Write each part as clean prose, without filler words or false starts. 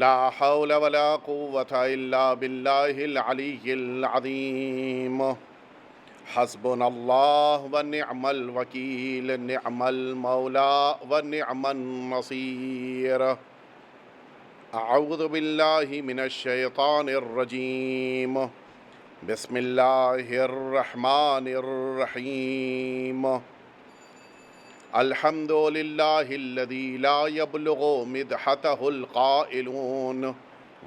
لا حول ولا قوة إلا بالله العلي العظيم حسبنا الله ونعم الوكيل نعم المولى ونعم النصير أعوذ بالله من الشيطان الرجيم بسم الله الرحمن الرحيم الحمد لله الذي لا يبلغ مدحته القائلون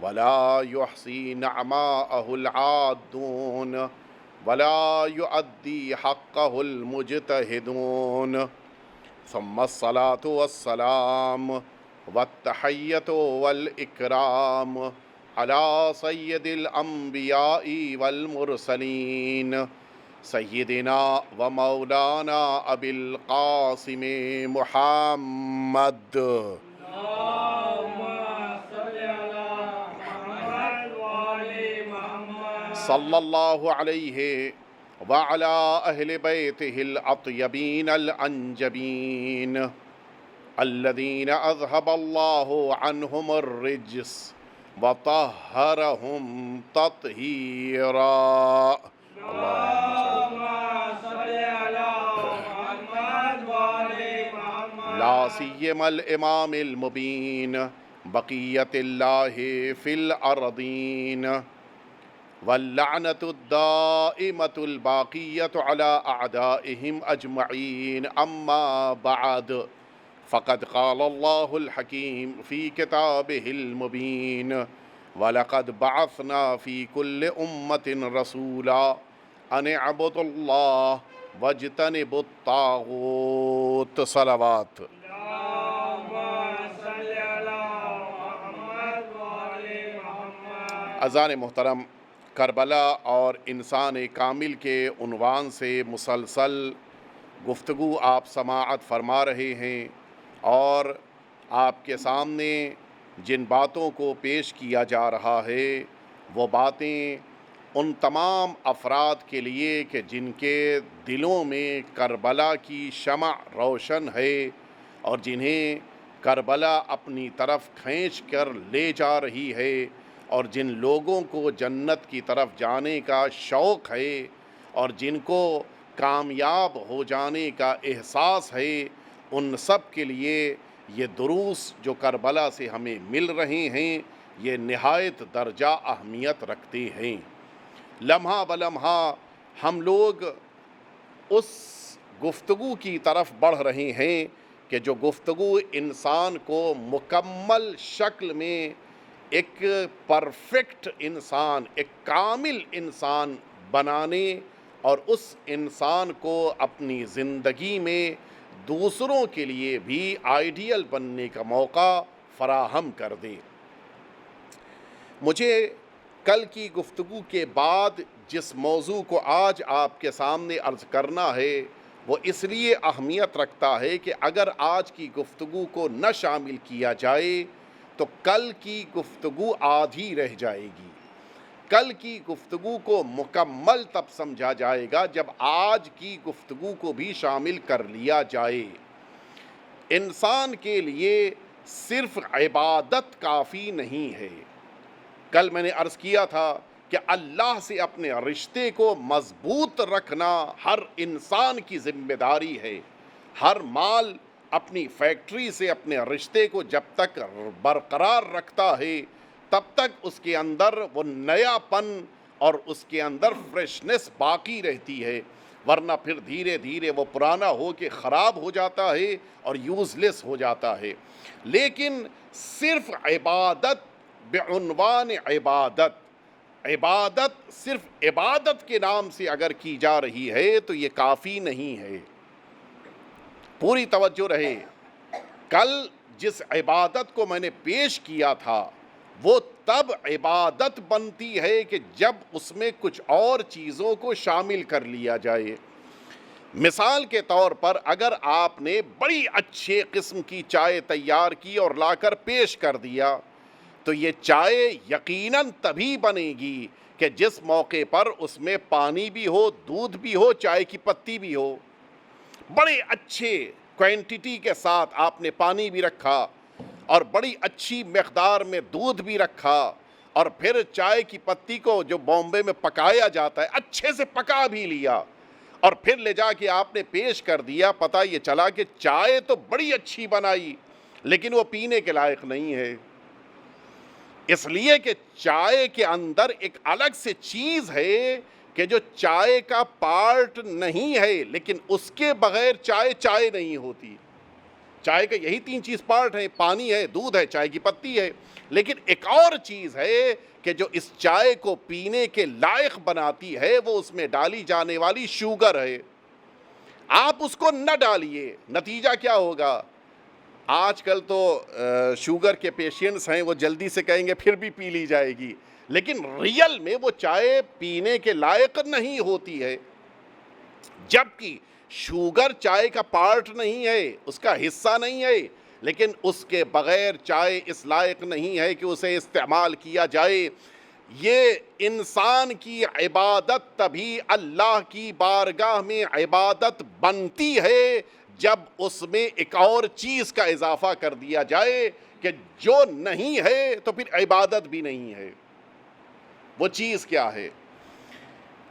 ولا يحصي نعماءه العادون ولا يؤدي حقه المجتهدون ثم الصلاة والسلام والتحية والإكرام على سيد الأنبياء والمرسلين سيدنا ومولانا أبي القاسم محمد صلى الله عليه وعلى أهل بيته الأطيبين الأنجبين الذين أذهب الله عنهم الرجس وطهرهم تطهيرا لا سيما الإمام المبين بقية الله في الأرضين واللعنة الدائمة الباقية على أعدائهم أجمعين أما بعد فقد قال الله الحكيم في كتابه المبين ولقد بعثنا في كل أمة رسولا أن اعبدوا الله واجتنبوا الطاغوت صلوات اذان محترم، کربلا اور انسان کامل کے عنوان سے مسلسل گفتگو آپ سماعت فرما رہے ہیں، اور آپ کے سامنے جن باتوں کو پیش کیا جا رہا ہے وہ باتیں ان تمام افراد کے لیے کہ جن کے دلوں میں کربلا کی شمع روشن ہے اور جنہیں کربلا اپنی طرف کھینچ کر لے جا رہی ہے، اور جن لوگوں کو جنت کی طرف جانے کا شوق ہے اور جن کو کامیاب ہو جانے کا احساس ہے، ان سب کے لیے یہ دروس جو کربلا سے ہمیں مل رہے ہیں یہ نہایت درجہ اہمیت رکھتے ہیں۔ لمحہ بلمحہ ہم لوگ اس گفتگو کی طرف بڑھ رہے ہیں کہ جو گفتگو انسان کو مکمل شکل میں ایک پرفیکٹ انسان، ایک کامل انسان بنانے اور اس انسان کو اپنی زندگی میں دوسروں کے لیے بھی آئیڈیل بننے کا موقع فراہم کر دے۔ مجھے کل کی گفتگو کے بعد جس موضوع کو آج آپ کے سامنے عرض کرنا ہے وہ اس لیے اہمیت رکھتا ہے کہ اگر آج کی گفتگو کو نہ شامل کیا جائے تو کل کی گفتگو آدھی رہ جائے گی۔ کل کی گفتگو کو مکمل تب سمجھا جائے گا جب آج کی گفتگو کو بھی شامل کر لیا جائے۔ انسان کے لیے صرف عبادت کافی نہیں ہے۔ کل میں نے عرض کیا تھا کہ اللہ سے اپنے رشتے کو مضبوط رکھنا ہر انسان کی ذمہ داری ہے۔ ہر مال اپنی فیکٹری سے اپنے رشتے کو جب تک برقرار رکھتا ہے تب تک اس کے اندر وہ نیا پن اور اس کے اندر فریشنس باقی رہتی ہے، ورنہ پھر دھیرے دھیرے وہ پرانا ہو کے خراب ہو جاتا ہے اور یوز لیس ہو جاتا ہے۔ لیکن صرف عبادت بعنوان عبادت صرف عبادت کے نام سے اگر کی جا رہی ہے تو یہ کافی نہیں ہے۔ پوری توجہ رہے، کل جس عبادت کو میں نے پیش کیا تھا وہ تب عبادت بنتی ہے کہ جب اس میں کچھ اور چیزوں کو شامل کر لیا جائے۔ مثال کے طور پر اگر آپ نے بڑی اچھے قسم کی چائے تیار کی اور لا کر پیش کر دیا تو یہ چائے یقیناً تبھی بنے گی کہ جس موقع پر اس میں پانی بھی ہو، دودھ بھی ہو، چائے کی پتی بھی ہو۔ بڑے اچھے کوانٹٹی کے ساتھ آپ نے پانی بھی رکھا اور بڑی اچھی مقدار میں دودھ بھی رکھا، اور پھر چائے کی پتی کو جو بامبے میں پکایا جاتا ہے اچھے سے پکا بھی لیا، اور پھر لے جا کے آپ نے پیش کر دیا، پتہ یہ چلا کہ چائے تو بڑی اچھی بنائی لیکن وہ پینے کے لائق نہیں ہے، اس لیے کہ چائے کے اندر ایک الگ سے چیز ہے کہ جو چائے کا پارٹ نہیں ہے، لیکن اس کے بغیر چائے چائے نہیں ہوتی۔ چائے کا یہی 3 چیز پارٹ ہیں، پانی ہے، دودھ ہے، چائے کی پتی ہے، لیکن ایک اور چیز ہے کہ جو اس چائے کو پینے کے لائق بناتی ہے، وہ اس میں ڈالی جانے والی شوگر ہے۔ آپ اس کو نہ ڈالیے، نتیجہ کیا ہوگا؟ آج کل تو شوگر کے پیشنٹس ہیں، وہ جلدی سے کہیں گے پھر بھی پی لی جائے گی، لیکن ریئل میں وہ چائے پینے کے لائق نہیں ہوتی ہے، جبکہ شوگر چائے کا پارٹ نہیں ہے، اس کا حصہ نہیں ہے، لیکن اس کے بغیر چائے اس لائق نہیں ہے کہ اسے استعمال کیا جائے۔ یہ انسان کی عبادت تبھی اللہ کی بارگاہ میں عبادت بنتی ہے جب اس میں ایک اور چیز کا اضافہ کر دیا جائے کہ جو نہیں ہے تو پھر عبادت بھی نہیں ہے۔ وہ چیز کیا ہے؟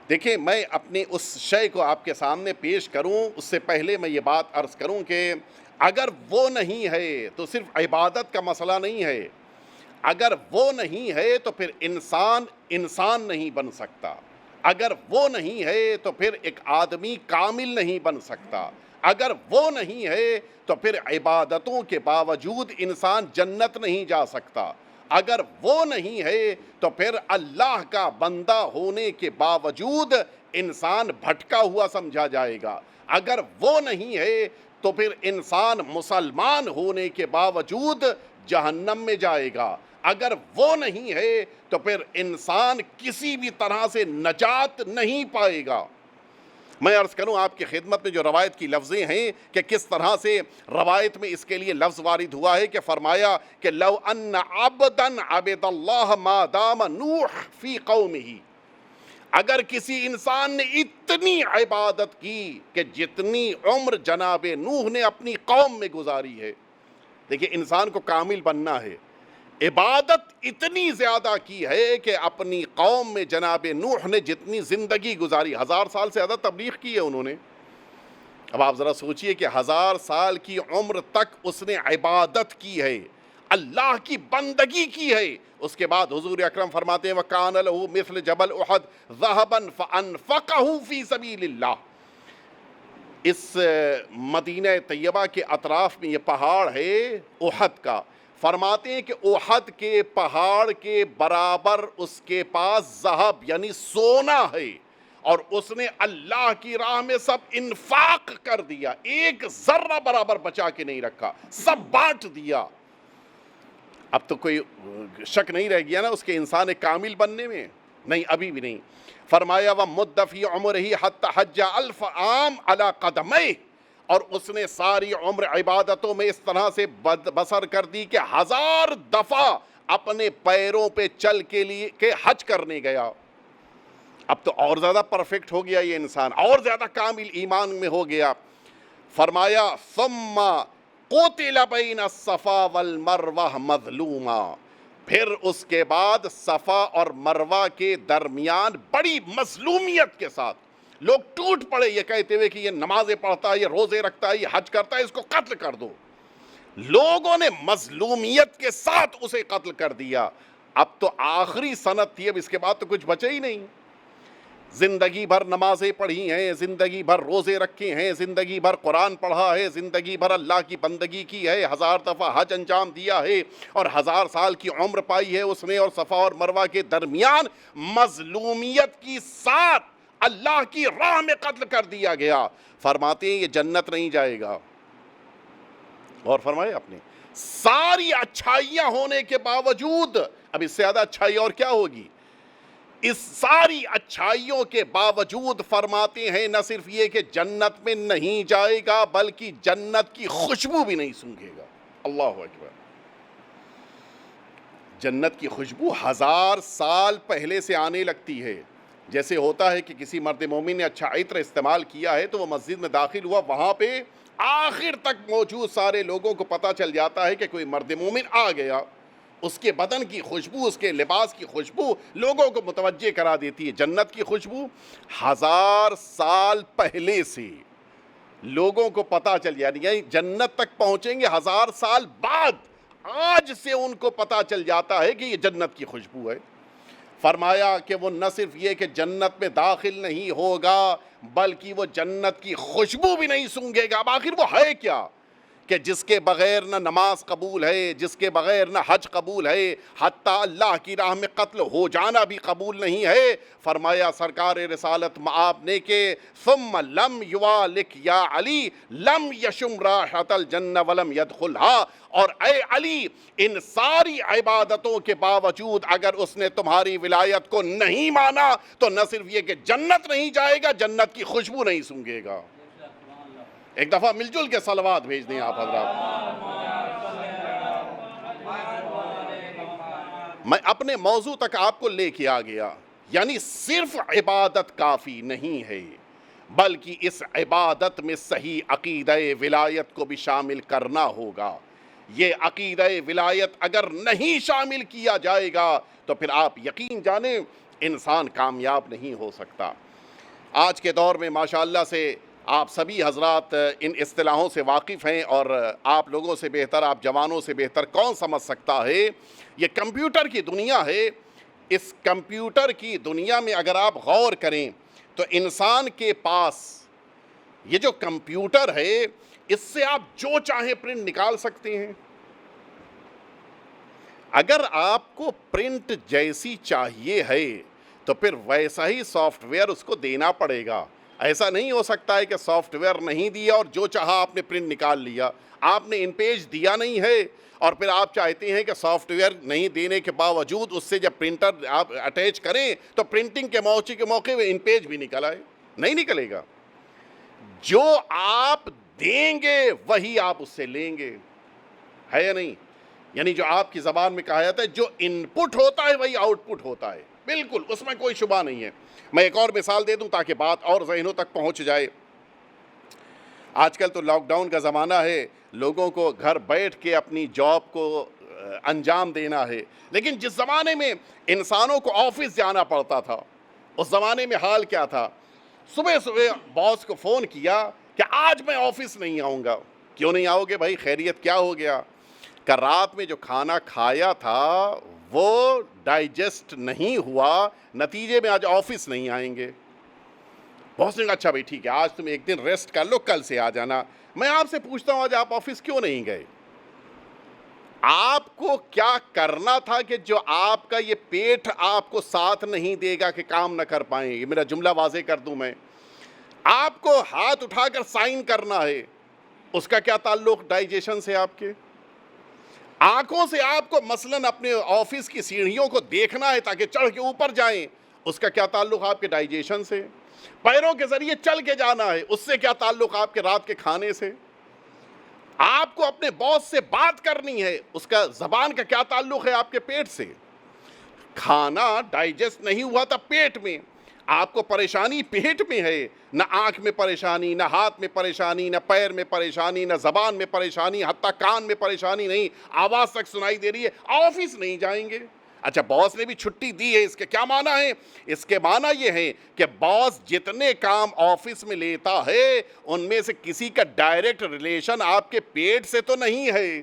دیکھیں، میں اپنی اس شے کو آپ کے سامنے پیش کروں اس سے پہلے میں یہ بات عرض کروں کہ اگر وہ نہیں ہے تو صرف عبادت کا مسئلہ نہیں ہے، اگر وہ نہیں ہے تو پھر انسان نہیں بن سکتا، اگر وہ نہیں ہے تو پھر ایک آدمی کامل نہیں بن سکتا، اگر وہ نہیں ہے تو پھر عبادتوں کے باوجود انسان جنت نہیں جا سکتا، اگر وہ نہیں ہے تو پھر اللہ کا بندہ ہونے کے باوجود انسان بھٹکا ہوا سمجھا جائے گا، اگر وہ نہیں ہے تو پھر انسان مسلمان ہونے کے باوجود جہنم میں جائے گا، اگر وہ نہیں ہے تو پھر انسان کسی بھی طرح سے نجات نہیں پائے گا۔ میں عرض کروں آپ کی خدمت میں جو روایت کی لفظیں ہیں کہ کس طرح سے روایت میں اس کے لیے لفظ وارد ہوا ہے کہ فرمایا کہ لو ان عبدا عبد اللہ ما دام نوح فی قومہ، اگر کسی انسان نے اتنی عبادت کی کہ جتنی عمر جناب نوح نے اپنی قوم میں گزاری ہے، دیکھیں انسان کو کامل بننا ہے، عبادت اتنی زیادہ کی ہے کہ اپنی قوم میں جناب نوح نے جتنی زندگی گزاری، 1000 سال سے زیادہ تبلیغ کی ہے انہوں نے۔ اب آپ ذرا سوچئے کہ 1000 سال کی عمر تک اس نے عبادت کی ہے، اللہ کی بندگی کی ہے، اس کے بعد حضور اکرم فرماتے ہیں وَكَانَ لَهُ مِثْلُ جَبَلْ أُحُدٍ ذَهَبًا فَأَنفَقَهُ فِي سَبِيلِ اللَّهِ۔ اس مدینہ طیبہ کے اطراف میں یہ پہاڑ ہے احد کا، فرماتے ہیں کہ احد کے پہاڑ کے برابر اس کے پاس ذہب یعنی سونا ہے، اور اس نے اللہ کی راہ میں سب انفاق کر دیا، ایک ذرہ برابر بچا کے نہیں رکھا، سب بانٹ دیا۔ اب تو کوئی شک نہیں رہ گیا نا اس کے انسان کامل بننے میں؟ نہیں، ابھی بھی نہیں۔ فرمایا وَمُدَّ فِي عُمُرِهِ حَتَّى حَجَّ أَلْفَ عَامٍ عَلَى قَدَمَيْهِ، اور اس نے ساری عمر عبادتوں میں اس طرح سے بسر کر دی کہ 1000 دفعہ اپنے پیروں پہ چل کے لیے کہ حج کرنے گیا۔ اب تو اور زیادہ پرفیکٹ ہو گیا یہ انسان، اور زیادہ کامل ایمان میں ہو گیا۔ فرمایا ثم قتل بین الصفا والمروہ مظلوما، پھر اس کے بعد صفا اور مروہ کے درمیان بڑی مظلومیت کے ساتھ لوگ ٹوٹ پڑے یہ کہتے ہوئے کہ یہ نمازیں پڑھتا ہے، یہ روزے رکھتا ہے، یہ حج کرتا ہے، اس کو قتل کر دو۔ لوگوں نے مظلومیت کے ساتھ اسے قتل کر دیا۔ اب تو آخری سنت تھی، اب اس کے بعد تو کچھ بچے ہی نہیں۔ زندگی بھر نمازیں پڑھی ہیں، زندگی بھر روزے رکھے ہیں، زندگی بھر قرآن پڑھا ہے، زندگی بھر اللہ کی بندگی کی ہے، 1000 دفعہ حج انجام دیا ہے، اور 1000 سال کی عمر پائی ہے اس نے، اور صفا اور مروہ کے درمیان مظلومیت کی ساتھ اللہ کی راہ میں قتل کر دیا گیا۔ فرماتے ہیں یہ جنت نہیں جائے گا۔ اور فرمایا آپ نے ساری اچھائیاں ہونے کے باوجود، اب اس سے زیادہ اچھائی اور کیا ہوگی؟ اس ساری اچھائیوں کے باوجود فرماتے ہیں نہ صرف یہ کہ جنت میں نہیں جائے گا بلکہ جنت کی خوشبو بھی نہیں سونگھے گا۔ اللہ اکبر۔ جنت کی خوشبو 1000 سال پہلے سے آنے لگتی ہے۔ جیسے ہوتا ہے کہ کسی مرد مومن نے اچھا عطر استعمال کیا ہے تو وہ مسجد میں داخل ہوا، وہاں پہ آخر تک موجود سارے لوگوں کو پتہ چل جاتا ہے کہ کوئی مرد مومن آ گیا، اس کے بدن کی خوشبو، اس کے لباس کی خوشبو لوگوں کو متوجہ کرا دیتی ہے۔ جنت کی خوشبو 1000 سال پہلے سے لوگوں کو پتہ چل جائے، یعنی جنت تک پہنچیں گے 1000 سال بعد، آج سے ان کو پتہ چل جاتا ہے کہ یہ جنت کی خوشبو ہے۔ فرمایا کہ وہ نہ صرف یہ کہ جنت میں داخل نہیں ہوگا بلکہ وہ جنت کی خوشبو بھی نہیں سونگھے گا۔ اب آخر وہ ہے کیا کہ جس کے بغیر نہ نماز قبول ہے، جس کے بغیر نہ حج قبول ہے، حتیٰ اللہ کی راہ میں قتل ہو جانا بھی قبول نہیں ہے۔ فرمایا سرکار رسالت آپ نے کہ ثم لم یوالک یا علی لم یشم رائحۃ الجنہ ولم یدخلھا، اور اے علی ان ساری عبادتوں کے باوجود اگر اس نے تمہاری ولایت کو نہیں مانا تو نہ صرف یہ کہ جنت نہیں جائے گا، جنت کی خوشبو نہیں سونگھے گا۔ ایک دفعہ مل جل کے صلوات بھیج دیں آپ حضرات۔ میں اپنے موضوع تک آپ کو لے کے آ گیا، یعنی صرف عبادت کافی نہیں ہے بلکہ اس عبادت میں صحیح عقیدہ ولایت کو بھی شامل کرنا ہوگا۔ یہ عقیدہ ولایت اگر نہیں شامل کیا جائے گا تو پھر آپ یقین جانیں انسان کامیاب نہیں ہو سکتا۔ آج کے دور میں ماشاءاللہ سے آپ سبھی حضرات ان اصطلاحوں سے واقف ہیں، اور آپ لوگوں سے بہتر، آپ جوانوں سے بہتر کون سمجھ سکتا ہے؟ یہ کمپیوٹر کی دنیا ہے۔ اس کمپیوٹر کی دنیا میں اگر آپ غور کریں تو انسان کے پاس یہ جو کمپیوٹر ہے اس سے آپ جو چاہیں پرنٹ نکال سکتے ہیں۔ اگر آپ کو پرنٹ جیسی چاہیے ہے تو پھر ویسا ہی سافٹ ویئر اس کو دینا پڑے گا۔ ایسا نہیں ہو سکتا ہے کہ سافٹ ویئر نہیں دیا اور جو چاہا آپ نے پرنٹ نکال لیا۔ آپ نے ان پیج دیا نہیں ہے اور پھر آپ چاہتے ہیں کہ سافٹ ویئر نہیں دینے کے باوجود اس سے جب پرنٹر آپ اٹیچ کریں تو پرنٹنگ کے موقع میں ان پیج بھی نکل آئے، نہیں نکلے گا۔ جو آپ دیں گے وہی آپ اس سے لیں گے، ہے یا نہیں؟ یعنی جو آپ کی زبان میں کہا جاتا ہے جو ان پٹ ہوتا ہے وہی آؤٹ پٹ ہوتا ہے، بالکل اس میں کوئی شبہ نہیں ہے۔ میں ایک اور مثال دے دوں تاکہ بات اور ذہنوں تک پہنچ جائے۔ آج کل تو لاک ڈاؤن کا زمانہ ہے، لوگوں کو گھر بیٹھ کے اپنی جاب کو انجام دینا ہے، لیکن جس زمانے میں انسانوں کو آفس جانا پڑتا تھا اس زمانے میں حال کیا تھا؟ صبح صبح باس کو فون کیا کہ آج میں آفس نہیں آؤں گا۔ کیوں نہیں آؤ گے بھائی؟ خیریت کیا ہو گیا؟ کہ رات میں جو کھانا کھایا تھا وہ ڈائجسٹ نہیں ہوا، نتیجے میں آج آفس نہیں آئیں گے۔ باس نے کہا اچھا بھائی ٹھیک ہے، آج تم ایک دن ریسٹ کر لو، کل سے آ جانا۔ میں آپ سے پوچھتا ہوں آج آپ آفس کیوں نہیں گئے؟ آپ کو کیا کرنا تھا کہ جو آپ کا یہ پیٹ آپ کو ساتھ نہیں دے گا کہ کام نہ کر پائیں؟ یہ میرا جملہ واضح کر دوں میں، آپ کو ہاتھ اٹھا کر سائن کرنا ہے، اس کا کیا تعلق ڈائجیشن سے؟ آپ کے آنکھوں سے آپ کو مثلاً اپنے آفس کی سیڑھیوں کو دیکھنا ہے تاکہ چڑھ کے اوپر جائیں، اس کا کیا تعلق آپ کے ڈائجیشن سے؟ پیروں کے ذریعے چل کے جانا ہے، اس سے کیا تعلق آپ کے رات کے کھانے سے؟ آپ کو اپنے باس سے بات کرنی ہے، اس کا زبان کا کیا تعلق ہے آپ کے پیٹ سے؟ کھانا ڈائجسٹ نہیں ہوا تھا پیٹ میں، آپ کو پریشانی پیٹ میں ہے، نہ آنکھ میں پریشانی، نہ ہاتھ میں پریشانی، نہ پیر میں پریشانی، نہ زبان میں پریشانی، حتیٰ کان میں پریشانی نہیں، آواز تک سنائی دے رہی ہے، آفس نہیں جائیں گے۔ اچھا باس نے بھی چھٹی دی ہے، اس کے کیا معنی ہے؟ اس کے معنی یہ ہے کہ باس جتنے کام آفس میں لیتا ہے ان میں سے کسی کا ڈائریکٹ ریلیشن آپ کے پیٹ سے تو نہیں ہے،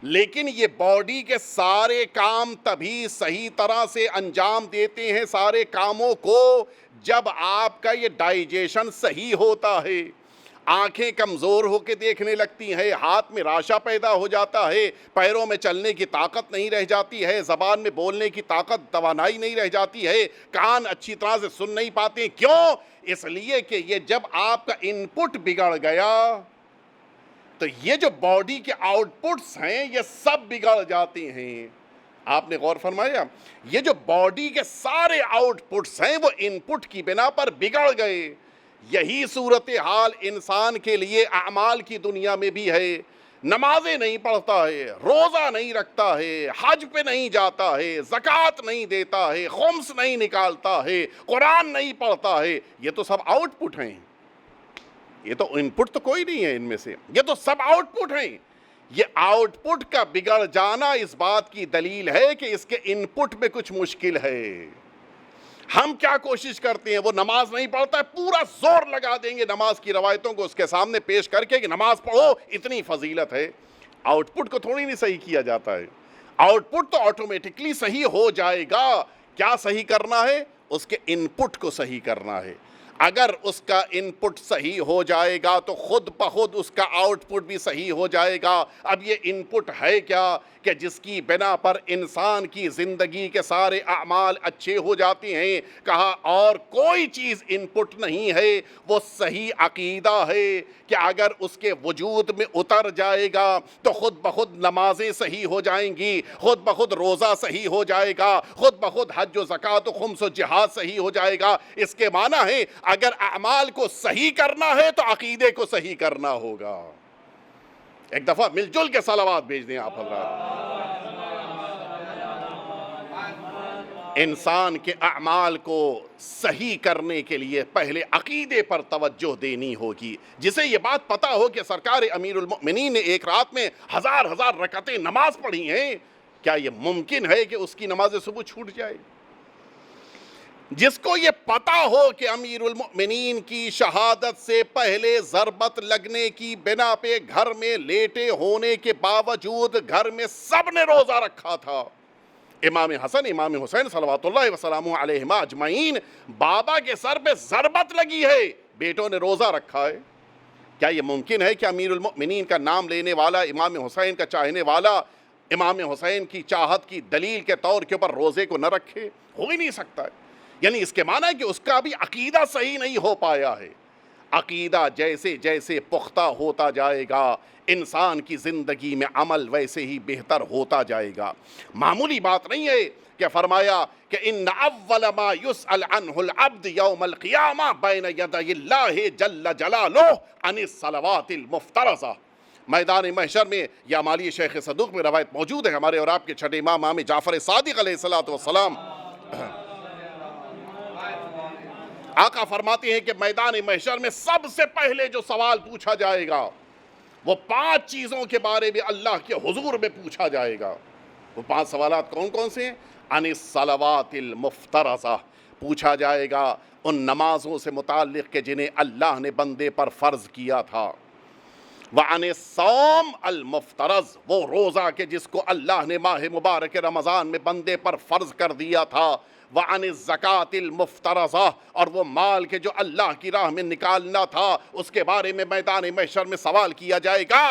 لیکن یہ باڈی کے سارے کام تبھی صحیح طرح سے انجام دیتے ہیں سارے کاموں کو جب آپ کا یہ ڈائجیشن صحیح ہوتا ہے۔ آنکھیں کمزور ہو کے دیکھنے لگتی ہیں، ہاتھ میں راشا پیدا ہو جاتا ہے، پیروں میں چلنے کی طاقت نہیں رہ جاتی ہے، زبان میں بولنے کی طاقت توانائی نہیں رہ جاتی ہے، کان اچھی طرح سے سن نہیں پاتے۔ کیوں؟ اس لیے کہ یہ جب آپ کا ان پٹ بگڑ گیا تو یہ جو باڈی کے آؤٹ پٹس ہیں یہ سب بگڑ جاتے ہیں۔ آپ نے غور فرمایا؟ یہ جو باڈی کے سارے آؤٹ پٹس ہیں وہ ان پٹ کی بنا پر بگڑ گئے۔ یہی صورتحال انسان کے لیے اعمال کی دنیا میں بھی ہے۔ نمازیں نہیں پڑھتا ہے، روزہ نہیں رکھتا ہے، حج پہ نہیں جاتا ہے، زکوٰۃ نہیں دیتا ہے، خمس نہیں نکالتا ہے، قرآن نہیں پڑھتا ہے، یہ تو سب آؤٹ پٹ ہیں۔ یہ تو ان پٹ تو کوئی نہیں ہے ان میں سے، یہ تو سب آؤٹ پٹ ہیں۔ یہ آؤٹ پٹ کا بگڑ جانا اس بات کی دلیل ہے کہ اس کے ان پٹ میں کچھ مشکل ہے۔ ہم کیا کوشش کرتے ہیں، وہ نماز نہیں پڑھتا ہے، پورا زور لگا دیں گے نماز کی روایتوں کو اس کے سامنے پیش کر کے کہ نماز پڑھو اتنی فضیلت ہے۔ آؤٹ پٹ کو تھوڑی نہیں صحیح کیا جاتا ہے، آؤٹ پٹ تو آٹومیٹکلی صحیح ہو جائے گا۔ کیا صحیح کرنا ہے؟ اس کے ان پٹ کو صحیح کرنا ہے۔ اگر اس کا ان پٹ صحیح ہو جائے گا تو خود بخود اس کا آؤٹ پٹ بھی صحیح ہو جائے گا۔ اب یہ ان پٹ ہے کیا کہ جس کی بنا پر انسان کی زندگی کے سارے اعمال اچھے ہو جاتے ہیں؟ کہا اور کوئی چیز ان پٹ نہیں ہے، وہ صحیح عقیدہ ہے کہ اگر اس کے وجود میں اتر جائے گا تو خود بخود نمازیں صحیح ہو جائیں گی، خود بخود روزہ صحیح ہو جائے گا، خود بخود حج و زکوٰۃ و خمس و جہاد صحیح ہو جائے گا۔ اس کے معنی ہے اگر اعمال کو صحیح کرنا ہے تو عقیدے کو صحیح کرنا ہوگا۔ ایک دفعہ مل جل کے صلوات بھیج دیں آپ حضرات۔ انسان کے اعمال کو صحیح کرنے کے لیے پہلے عقیدے پر توجہ دینی ہوگی۔ جسے یہ بات پتہ ہو کہ سرکار امیر المؤمنین نے ایک رات میں ہزار ہزار رکعتیں نماز پڑھی ہیں، کیا یہ ممکن ہے کہ اس کی نماز صبح چھوٹ جائے؟ جس کو یہ پتہ ہو کہ امیر المؤمنین کی شہادت سے پہلے ضربت لگنے کی بنا پہ گھر میں لیٹے ہونے کے باوجود گھر میں سب نے روزہ رکھا تھا، امام حسن امام حسین صلوات اللہ وسلامہ علیہما اجمعین، بابا کے سر پہ ضربت لگی ہے، بیٹوں نے روزہ رکھا ہے، کیا یہ ممکن ہے کہ امیر المؤمنین کا نام لینے والا، امام حسین کا چاہنے والا، امام حسین کی چاہت کی دلیل کے طور کے اوپر روزے کو نہ رکھے؟ ہو ہی نہیں سکتا ہے۔ یعنی اس کے معنی ہے کہ اس کا بھی عقیدہ صحیح نہیں ہو پایا ہے۔ عقیدہ جیسے جیسے پختہ ہوتا جائے گا انسان کی زندگی میں عمل ویسے ہی بہتر ہوتا جائے گا۔ معمولی بات نہیں ہے کہ فرمایا کہ ان اول ما یسأل عنہ العبد یوم القیامہ بین یدی اللہ جل جلالہ عن الصلوات المفترضہ۔ میدان محشر میں یا مالی شیخ صدوق میں روایت موجود ہے، ہمارے اور آپ کے چھٹے امام امام جعفر صادق علیہ السلام آقا فرماتے ہیں کہ میدان محشر میں سب سے پہلے جو سوال پوچھا جائے گا وہ 5 چیزوں کے بارے میں اللہ کے حضور میں پوچھا جائے گا۔ وہ 5 سوالات کون کون سے ہیں؟ عن الصلوات المفترضہ، پوچھا جائے گا ان نمازوں سے متعلق کہ جنہیں اللہ نے بندے پر فرض کیا تھا۔ وعن الصوم المفترض، وہ روزہ کہ جس کو اللہ نے ماہ مبارک رمضان میں بندے پر فرض کر دیا تھا۔ وعن الزکاۃ المفترضہ، اور وہ مال کے جو اللہ کی راہ میں نکالنا تھا اس کے بارے میں میدان محشر میں سوال کیا جائے گا۔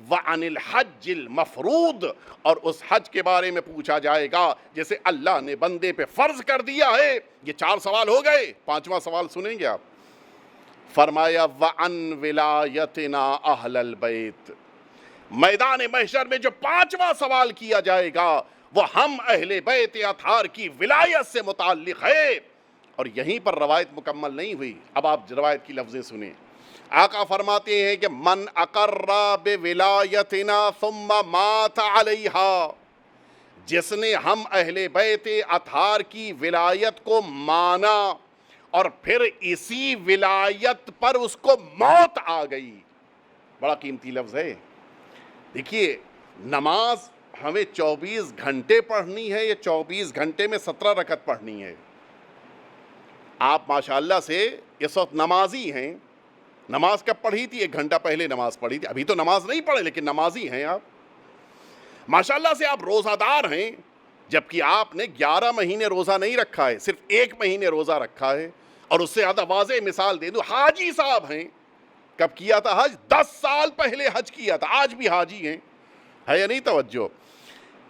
وعن الحج المفروض، اور اس حج کے بارے میں پوچھا جائے گا جسے اللہ نے بندے پہ فرض کر دیا ہے۔ یہ 4 سوال ہو گئے، 5واں سوال سنیں گے آپ۔ فرمایا وعن ولایتنا اہل البیت، میدان محشر میں جو 5واں سوال کیا جائے گا وہ ہم اہل بیت اطہار کی ولایت سے متعلق ہے۔ اور یہیں پر روایت مکمل نہیں ہوئی، اب آپ روایت کی لفظیں سنیں۔ آقا فرماتے ہیں کہ من اقر بولایتنا ثم مات علیہا، جس نے ہم اہل بیت اطہار کی ولایت کو مانا اور پھر اسی ولایت پر اس کو موت آ گئی۔ بڑا قیمتی لفظ ہے۔ دیکھیے، نماز ہمیں 24 گھنٹے پڑھنی ہے یا 24 گھنٹے میں 17 رکعت پڑھنی ہے؟ آپ ماشاءاللہ سے اس وقت نمازی ہیں، نماز کب پڑھی تھی؟ 1 گھنٹہ پہلے نماز پڑھی تھی، ابھی تو نماز نہیں پڑھے لیکن نمازی ہیں آپ۔ ماشاءاللہ سے آپ روزہ دار ہیں، جبکہ آپ نے 11 مہینے روزہ نہیں رکھا ہے، صرف 1 مہینے روزہ رکھا ہے۔ اور اس سے زیادہ واضح مثال دے دوں، حاجی صاحب ہیں، کب کیا تھا حج؟ 10 سال پہلے حج کیا تھا، آج بھی حاجی ہیں۔ ہے یا نہیں توجہ؟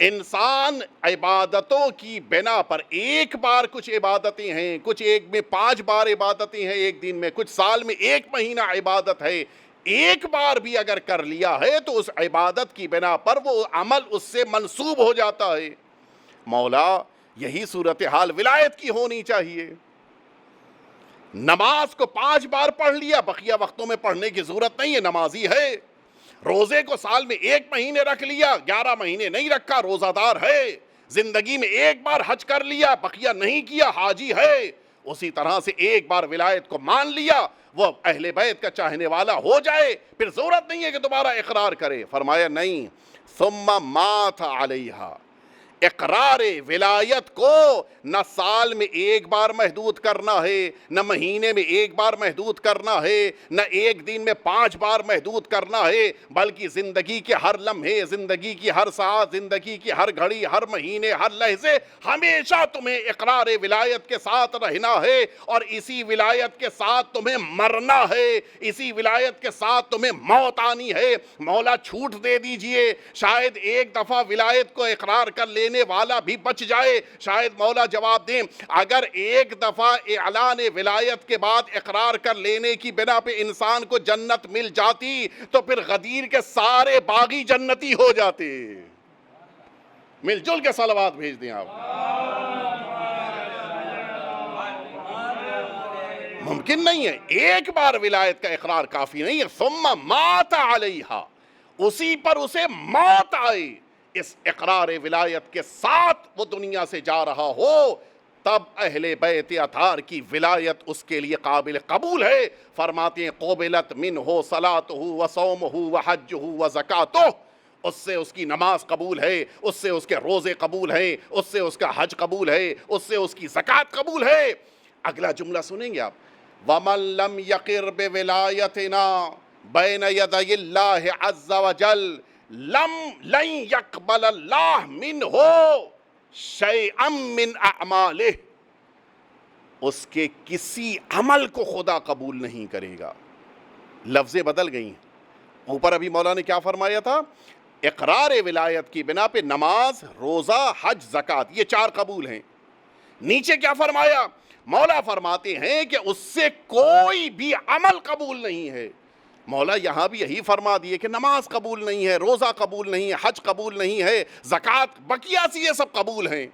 انسان عبادتوں کی بنا پر ایک بار کچھ عبادتیں ہیں، کچھ ایک میں 5 بار عبادتیں ہیں ایک دن میں، کچھ سال میں 1 مہینہ عبادت ہے، ایک بار بھی اگر کر لیا ہے تو اس عبادت کی بنا پر وہ عمل اس سے منسوب ہو جاتا ہے۔ مولا، یہی صورتحال ولایت کی ہونی چاہیے۔ نماز کو 5 بار پڑھ لیا، بقیہ وقتوں میں پڑھنے کی ضرورت نہیں ہے، نمازی ہے۔ روزے کو سال میں 1 مہینے رکھ لیا، 11 مہینے نہیں رکھا، روزہ دار ہے۔ زندگی میں 1 بار حج کر لیا، بقیہ نہیں کیا، حاجی ہے۔ اسی طرح سے ایک بار ولایت کو مان لیا وہ اہل بیت کا چاہنے والا ہو جائے، پھر ضرورت نہیں ہے کہ دوبارہ اقرار کرے۔ فرمایا نہیں، ثم مات علیہا، اقرار ولایت کو نہ سال میں ایک بار محدود کرنا ہے، نہ مہینے میں ایک بار محدود کرنا ہے، نہ ایک دن میں 5 بار محدود کرنا ہے، بلکہ زندگی کے ہر لمحے، زندگی کی ہر ساعت، زندگی کی ہر گھڑی، ہر مہینے، ہر لحظے ہمیشہ تمہیں اقرار ولایت کے ساتھ رہنا ہے، اور اسی ولایت کے ساتھ تمہیں مرنا ہے، اسی ولایت کے ساتھ تمہیں موت آنی ہے۔ مولا چھوٹ دے دیجئے، شاید ایک دفعہ ولایت کو اقرار کر لینے والا بھی بچ جائے۔ شاید مولا جواب دیں، اگر ایک دفعہ اعلان ولایت کے بعد اقرار کر لینے کی بنا پہ انسان کو جنت مل جاتی تو پھر غدیر کے سارے باغی جنتی ہو جاتے۔ مل جل کے صلوات بھیج دیں آپ۔ ممکن نہیں ہے، ایک بار ولایت کا اقرار کافی نہیں ہے۔ ثم مات علیہا، اسی پر اسے موت آئی، اس اقرار ولایت کے ساتھ وہ دنیا سے جا رہا ہو، تب اہل بیت اطہار کی ولایت اس کے لیے قابل قبول ہے۔ فرماتے ہیں قبلت منہ صلاتہ وصومہ وحجہ وزکاتہ، اس سے اس کی نماز قبول ہے، اس سے اس کے روزے قبول ہیں، اس سے اس کا حج قبول ہے، اس سے اس کی زکوٰۃ قبول ہے۔ اگلا جملہ سنیں گے آپ، وَمَن لَّمْ يَقِرْ بِوِلَایَتِنَا بَيْنَ يَدَيِ اللَّهِ عَزَّ وَجَلَّ لَن يَقْبَلَ اللَّهُ مِنْهُ شَيْئًا مِّنْ أَعْمَالِهِ، اس کے کسی عمل کو خدا قبول نہیں کرے گا۔ لفظیں بدل گئی ہیں۔ اوپر ابھی مولا نے کیا فرمایا تھا؟ اقرار ولایت کی بنا پہ نماز، روزہ، حج، زکوٰۃ، یہ 4 قبول ہیں۔ نیچے کیا فرمایا؟ مولا فرماتے ہیں کہ اس سے کوئی بھی عمل قبول نہیں ہے۔ مولا یہاں بھی یہی فرما دیے کہ نماز قبول نہیں ہے، روزہ قبول نہیں ہے، حج قبول نہیں ہے، زکوٰۃ بقیہ سی یہ سب قبول ہیں۔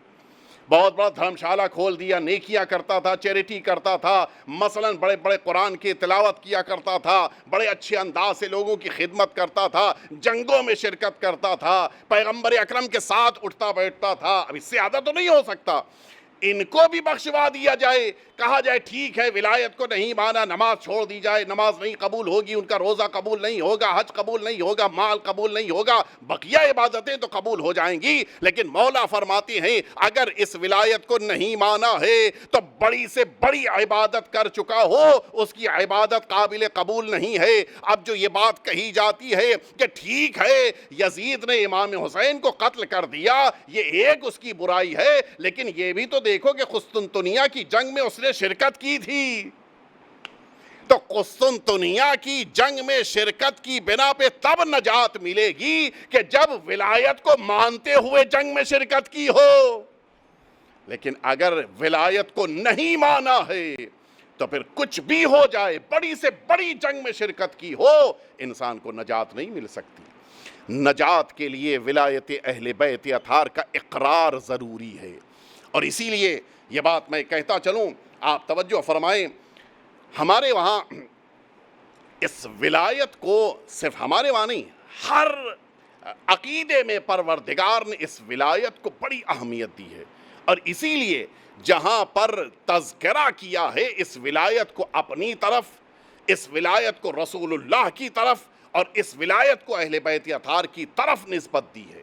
بہت بڑا دھرمشالہ کھول دیا، نیکیاں کرتا تھا، چیریٹی کرتا تھا، مثلا بڑے بڑے قرآن کی تلاوت کیا کرتا تھا، بڑے اچھے انداز سے لوگوں کی خدمت کرتا تھا، جنگوں میں شرکت کرتا تھا، پیغمبر اکرم کے ساتھ اٹھتا بیٹھتا تھا۔ اب اس سے زیادہ تو نہیں ہو سکتا۔ ان کو بھی بخشوا دیا جائے، کہا جائے ٹھیک ہے ولایت کو نہیں مانا، نماز چھوڑ دی جائے، نماز نہیں قبول ہوگی، ان کا روزہ قبول نہیں ہوگا، حج قبول نہیں ہوگا، مال قبول نہیں ہوگا، بقیہ عبادتیں تو قبول ہو جائیں گی۔ لیکن مولا فرماتے ہیں اگر اس ولایت کو نہیں مانا ہے تو بڑی سے بڑی عبادت کر چکا ہو، اس کی عبادت قابل قبول نہیں ہے۔ اب جو یہ بات کہی جاتی ہے کہ ٹھیک ہے یزید نے امام حسین کو قتل کر دیا، یہ ایک اس کی برائی ہے، لیکن یہ بھی تو دیکھو کہ قسطنطنیہ کی جنگ میں اس نے شرکت کی تھی، تو قسطنطنیہ کی جنگ میں شرکت کی بنا پہ تب نجات ملے گی کہ جب ولایت کو مانتے ہوئے جنگ میں شرکت کی ہو۔ لیکن اگر ولایت کو نہیں مانا ہے تو پھر کچھ بھی ہو جائے، بڑی سے بڑی جنگ میں شرکت کی ہو، انسان کو نجات نہیں مل سکتی۔ نجات کے لیے ولایت اہل بیت اطہار کا اقرار ضروری ہے، اور اسی لیے یہ بات میں کہتا چلوں، آپ توجہ فرمائیں، ہمارے وہاں اس ولایت کو صرف ہمارے وہاں نہیں، ہر عقیدے میں پروردگار نے اس ولایت کو بڑی اہمیت دی ہے، اور اسی لیے جہاں پر تذکرہ کیا ہے اس ولایت کو اپنی طرف، اس ولایت کو رسول اللہ کی طرف، اور اس ولایت کو اہل بیت اطہار کی طرف نسبت دی ہے،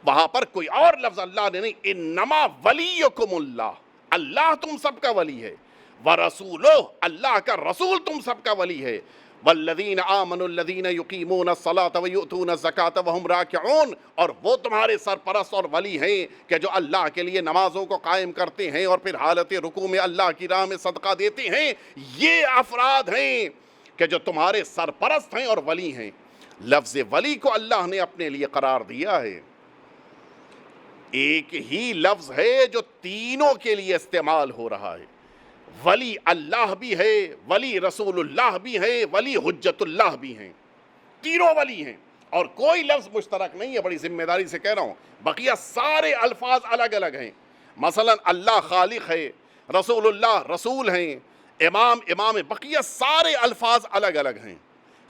وہاں پر کوئی اور لفظ اللہ نے نہیں، انما ولیکم اللہ، اللہ تم سب کا ولی ہے، ورسولہ، اللہ کا رسول تم سب کا ولی ہے، والذین آمنوا الذین یقیمون الصلاة ویؤتون الزکاة وہم راکعون، اور وہ تمہارے سرپرست اور ولی ہیں کہ جو اللہ کے لیے نمازوں کو قائم کرتے ہیں اور پھر حالت رکوع میں اللہ کی راہ میں صدقہ دیتے ہیں۔ یہ افراد ہیں کہ جو تمہارے سرپرست ہیں اور ولی ہیں۔ لفظ ولی کو اللہ نے اپنے لیے قرار دیا ہے، ایک ہی لفظ ہے جو تینوں کے لیے استعمال ہو رہا ہے، ولی اللہ بھی ہے، ولی رسول اللہ بھی ہے، ولی حجت اللہ بھی ہیں، تینوں ولی ہیں، اور کوئی لفظ مشترک نہیں ہے، بڑی ذمہ داری سے کہہ رہا ہوں، بقیہ سارے الفاظ الگ الگ ہیں۔ مثلا اللہ خالق ہے، رسول اللہ رسول ہیں، امام، بقیہ سارے الفاظ الگ الگ ہیں۔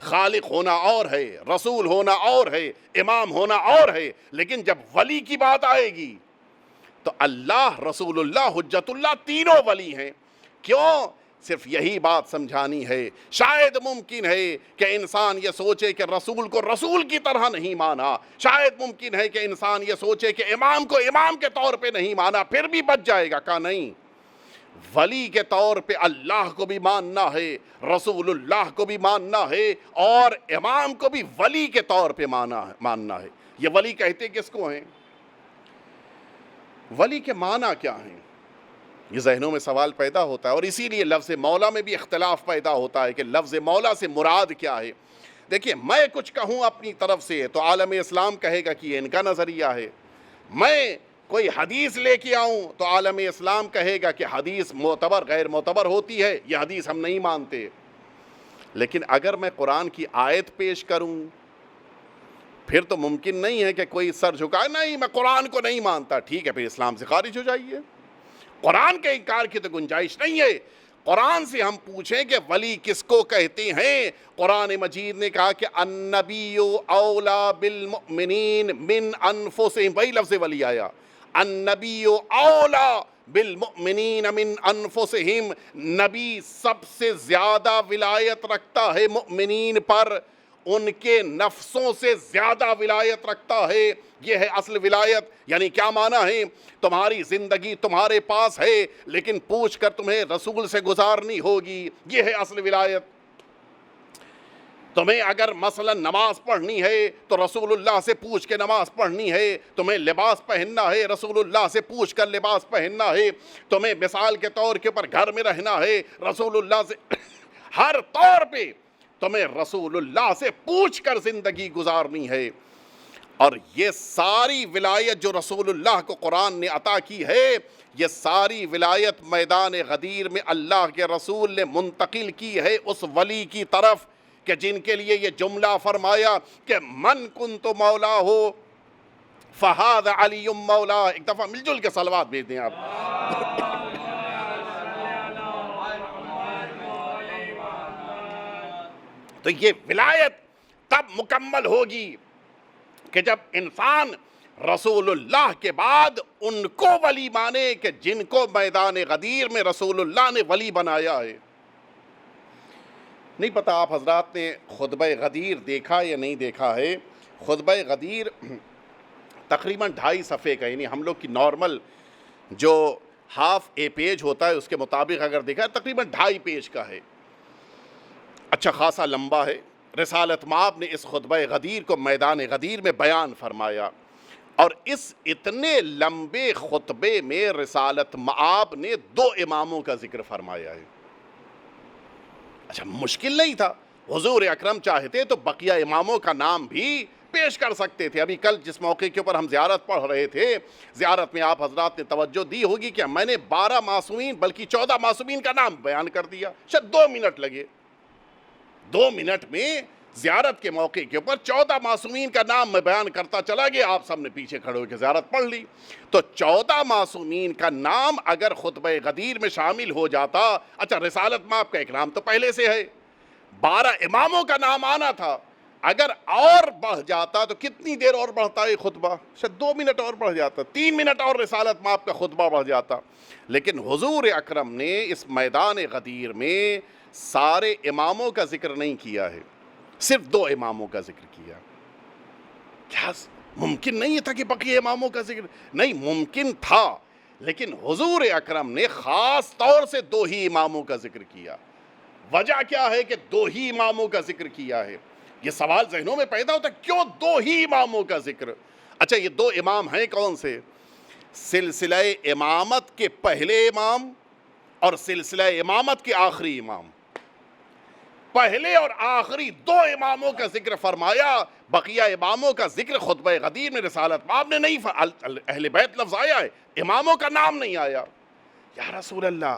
خالق ہونا اور ہے، رسول ہونا اور ہے، امام ہونا اور ہے، لیکن جب ولی کی بات آئے گی تو اللہ، رسول اللہ، حجت اللہ تینوں ولی ہیں۔ کیوں؟ صرف یہی بات سمجھانی ہے۔ شاید ممکن ہے کہ انسان یہ سوچے کہ رسول کو رسول کی طرح نہیں مانا، شاید ممکن ہے کہ انسان یہ سوچے کہ امام کو امام کے طور پہ نہیں مانا، پھر بھی بچ جائے گا۔ کہا نہیں، ولی کے طور پہ اللہ کو بھی ماننا ہے، رسول اللہ کو بھی ماننا ہے، اور امام کو بھی ولی کے طور پہ ماننا ہے۔ یہ ولی کہتے کس کو ہیں؟ ولی کے معنی کیا ہیں؟ یہ ذہنوں میں سوال پیدا ہوتا ہے، اور اسی لیے لفظ مولا میں بھی اختلاف پیدا ہوتا ہے کہ لفظ مولا سے مراد کیا ہے۔ دیکھیں، میں کچھ کہوں اپنی طرف سے تو عالم اسلام کہے گا کہ یہ ان کا نظریہ ہے، میں کوئی حدیث لے کے آؤں تو عالم اسلام کہے گا کہ حدیث معتبر غیر معتبر ہوتی ہے، یہ حدیث ہم نہیں مانتے۔ لیکن اگر میں قرآن کی آیت پیش کروں پھر تو ممکن نہیں ہے کہ کوئی سر جھکائے، نہیں میں قرآن کو نہیں مانتا، ٹھیک ہے پھر اسلام سے خارج ہو جائیے۔ قرآن کے انکار کی تو گنجائش نہیں ہے۔ قرآن سے ہم پوچھیں کہ ولی کس کو کہتے ہیں؟ قرآن مجید نے کہا کہ النبی اولا بالمؤمنین من انفسہم، وہی لفظ ولی آیا، النبی اولا بالمؤمنین من انفسہم، نبی سب سے زیادہ ولایت رکھتا ہے مؤمنین پر، ان کے نفسوں سے زیادہ ولایت رکھتا ہے۔ یہ ہے اصل ولایت۔ یعنی کیا معنی ہے؟ تمہاری زندگی تمہارے پاس ہے لیکن پوچھ کر تمہیں رسول سے گزارنی ہوگی، یہ ہے اصل ولایت۔ تمہیں اگر مثلا نماز پڑھنی ہے تو رسول اللہ سے پوچھ کے نماز پڑھنی ہے، تمہیں لباس پہننا ہے رسول اللہ سے پوچھ کر لباس پہننا ہے، تمہیں مثال کے طور کے اوپر گھر میں رہنا ہے رسول اللہ سے ہر طور پہ تمہیں رسول اللہ سے پوچھ کر زندگی گزارنی ہے۔ اور یہ ساری ولایت جو رسول اللہ کو قرآن نے عطا کی ہے، یہ ساری ولایت میدان غدیر میں اللہ کے رسول نے منتقل کی ہے اس ولی کی طرف کہ جن کے لیے یہ جملہ فرمایا کہ من کنت مولا ہو فہذا علی مولا۔ ایک دفعہ مل جل کے صلوات بھیج دیں آپ۔ تو یہ ولایت تب مکمل ہوگی کہ جب انسان رسول اللہ کے بعد ان کو ولی مانے کہ جن کو میدان غدیر میں رسول اللہ نے ولی بنایا ہے۔ نہیں پتہ آپ حضرات نے خطبہ غدیر دیکھا یا نہیں دیکھا ہے۔ خطبہ غدیر تقریباً 2.5 صفحے کا، یعنی ہم لوگ کی نارمل جو ہاف اے پیج ہوتا ہے اس کے مطابق اگر دیکھا ہے تقریباً 2.5 پیج کا ہے، اچھا خاصا لمبا ہے۔ رسالت مآب نے اس خطبہ غدیر کو میدان غدیر میں بیان فرمایا، اور اس اتنے لمبے خطبے میں رسالت مآب نے 2 اماموں کا ذکر فرمایا ہے۔ اچھا مشکل نہیں تھا، حضور اکرم چاہتے تو بقیہ اماموں کا نام بھی پیش کر سکتے تھے۔ ابھی کل جس موقع کے اوپر ہم زیارت پڑھ رہے تھے، زیارت میں آپ حضرات نے توجہ دی ہوگی کہ میں نے 12 معصومین بلکہ 14 معصومین کا نام بیان کر دیا، شاید 2 منٹ لگے۔ 2 منٹ میں زیارت کے موقع کے اوپر 14 معصومین کا نام میں بیان کرتا چلا گیا، آپ سب نے پیچھے کھڑے ہو کے زیارت پڑھ لی۔ تو 14 معصومین کا نام اگر خطبہ غدیر میں شامل ہو جاتا، اچھا رسالت مآب کا ایک نام تو پہلے سے ہے، 12 اماموں کا نام آنا تھا، اگر اور بڑھ جاتا تو کتنی دیر اور بڑھتا ہے خطبہ؟ شاید 2 منٹ اور بڑھ جاتا، 3 منٹ اور رسالت مآب کا خطبہ بڑھ جاتا۔ لیکن حضور اکرم نے اس میدان غدیر میں سارے اماموں کا ذکر نہیں کیا ہے، صرف 2 اماموں کا ذکر کیا۔ کیا ممکن نہیں تھا کہ بقیہ اماموں کا ذکر؟ نہیں، ممکن تھا، لیکن حضور اکرم نے خاص طور سے 2 ہی اماموں کا ذکر کیا۔ وجہ کیا ہے کہ 2 ہی اماموں کا ذکر کیا ہے؟ یہ سوال ذہنوں میں پیدا ہوتا ہے، کیوں 2 ہی اماموں کا ذکر؟ اچھا یہ 2 امام ہیں کون سے؟ سلسلہ امامت کے پہلے امام اور سلسلہ امامت کے آخری امام، پہلے اور آخری 2 اماموں کا ذکر فرمایا۔ بقیہ اماموں کا ذکر خطبہ غدیر میں رسالت مآب نے نہیں اہل بیت لفظ آیا ہے، اماموں کا نام نہیں آیا۔ یا رسول اللہ،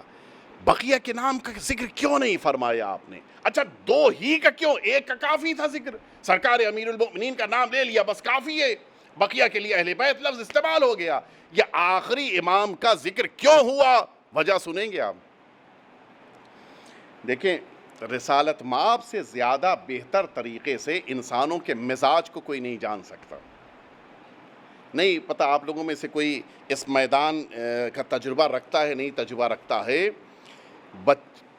بقیہ کے نام کا ذکر کیوں نہیں فرمایا آپ نے؟ اچھا 2 ہی کا کیوں؟ ایک کا کافی تھا ذکر، سرکار امیر المؤمنین کا نام لے لیا بس کافی ہے، بقیہ کے لیے اہل بیت لفظ استعمال ہو گیا۔ یہ آخری امام کا ذکر کیوں ہوا؟ وجہ سنیں گے آپ۔ دیکھیں، رسالت مآب سے زیادہ بہتر طریقے سے انسانوں کے مزاج کو کوئی نہیں جان سکتا۔ نہیں پتہ آپ لوگوں میں سے کوئی اس میدان کا تجربہ رکھتا ہے نہیں تجربہ رکھتا ہے،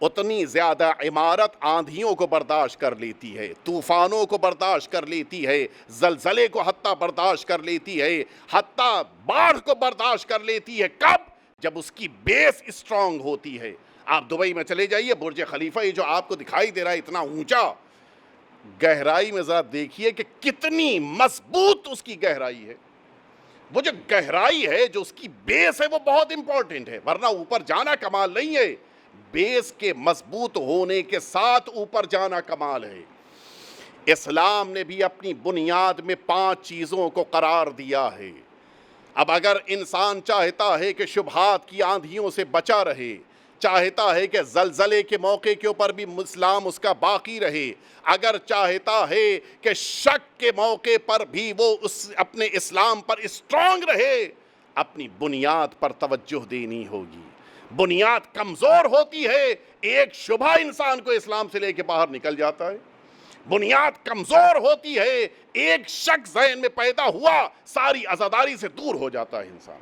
اتنی زیادہ عمارت آندھیوں کو برداشت کر لیتی ہے، طوفانوں کو برداشت کر لیتی ہے، زلزلے کو حتیٰ برداشت کر لیتی ہے، حتیٰ باڑھ کو برداشت کر لیتی ہے۔ کب؟ جب اس کی بیس اسٹرانگ ہوتی ہے۔ آپ دبئی میں چلے جائیے، برج خلیفہ یہ جو آپ کو دکھائی دے رہا ہے اتنا اونچا، گہرائی میں ذرا دیکھیے کہ کتنی مضبوط اس کی گہرائی ہے۔ وہ جو گہرائی ہے، جو اس کی بیس ہے، وہ بہت امپورٹنٹ ہے، ورنہ اوپر جانا کمال نہیں ہے، بیس کے مضبوط ہونے کے ساتھ اوپر جانا کمال ہے۔ اسلام نے بھی اپنی بنیاد میں 5 چیزوں کو قرار دیا ہے۔ اب اگر انسان چاہتا ہے کہ شبہات کی آندھیوں سے بچا رہے، چاہتا ہے کہ زلزلے کے موقع کے اوپر بھی اسلام اس کا باقی رہے، اگر چاہتا ہے کہ شک کے موقع پر بھی وہ اپنے اسلام پر اسٹرانگ رہے، اپنی بنیاد پر توجہ دینی ہوگی۔ بنیاد کمزور ہوتی ہے، ایک شبہ انسان کو اسلام سے لے کے باہر نکل جاتا ہے۔ بنیاد کمزور ہوتی ہے، ایک شک ذہن میں پیدا ہوا، ساری عزاداری سے دور ہو جاتا ہے انسان۔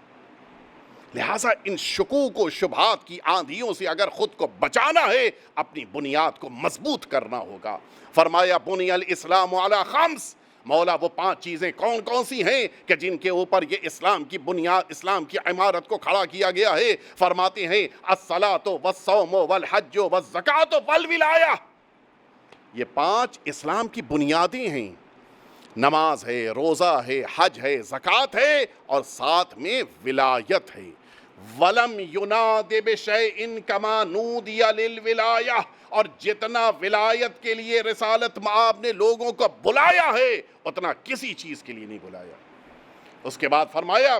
لہٰذا ان شکوک و شبہات کی آندھیوں سے اگر خود کو بچانا ہے، اپنی بنیاد کو مضبوط کرنا ہوگا۔ فرمایا بنی الاسلام علی 5، مولا وہ 5 چیزیں کون کون سی ہیں کہ جن کے اوپر یہ اسلام کی بنیاد، اسلام کی عمارت کو کھڑا کیا گیا ہے؟ فرماتے ہیں الصلاۃ والصوم والحج والزکاۃ والولایہ۔ یہ 5 اسلام کی بنیادیں ہیں۔ نماز ہے، روزہ ہے، حج ہے، زکوٰۃ ہے، اور ساتھ میں ولایت ہے۔ وَلَمْ يُنَادِ بِشَيْءٍ كَمَا نُودِيَ لِلْوِلَایَةِ، اور جتنا ولایت کے لیے رسالت مآب نے لوگوں کو بلایا ہے، اتنا کسی چیز کے لیے نہیں بلایا۔ اس کے بعد فرمایا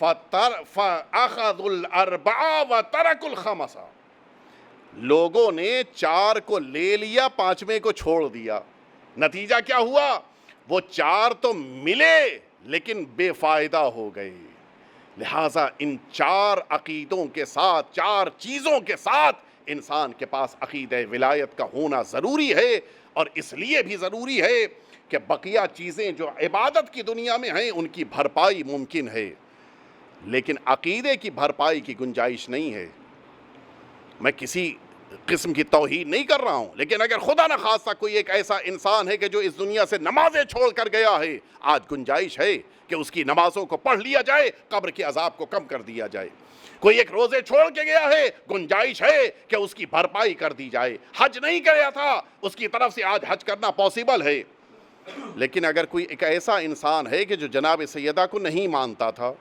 فَأَخَذُوا الْأَرْبَعَ وَتَرَكُوا الْخَمَسَ، لوگوں نے 4 کو لے لیا، 5ویں کو چھوڑ دیا۔ نتیجہ کیا ہوا؟ وہ 4 تو ملے لیکن بے فائدہ ہو گئے۔ لہٰذا ان 4 عقیدوں کے ساتھ، 4 چیزوں کے ساتھ انسان کے پاس عقیدہ ولایت کا ہونا ضروری ہے، اور اس لیے بھی ضروری ہے کہ بقیہ چیزیں جو عبادت کی دنیا میں ہیں ان کی بھرپائی ممکن ہے، لیکن عقیدے کی بھرپائی کی گنجائش نہیں ہے۔ میں کسی قسم کی توہین نہیں کر رہا ہوں، لیکن اگر خدا نہ خواستہ کوئی ایک ایسا انسان ہے کہ جو اس دنیا سے نمازیں چھوڑ کر گیا ہے، آج گنجائش ہے کہ اس کی نمازوں کو پڑھ لیا جائے، قبر کے عذاب کو کم کر دیا جائے۔ کوئی ایک روزے چھوڑ کے گیا ہے، گنجائش ہے کہ اس کی بھرپائی کر دی جائے۔ حج نہیں کریا تھا، اس کی طرف سے آج حج کرنا پاسبل ہے۔ لیکن اگر کوئی ایک ایسا انسان ہے کہ جو جناب سیدہ کو نہیں مانتا تھا،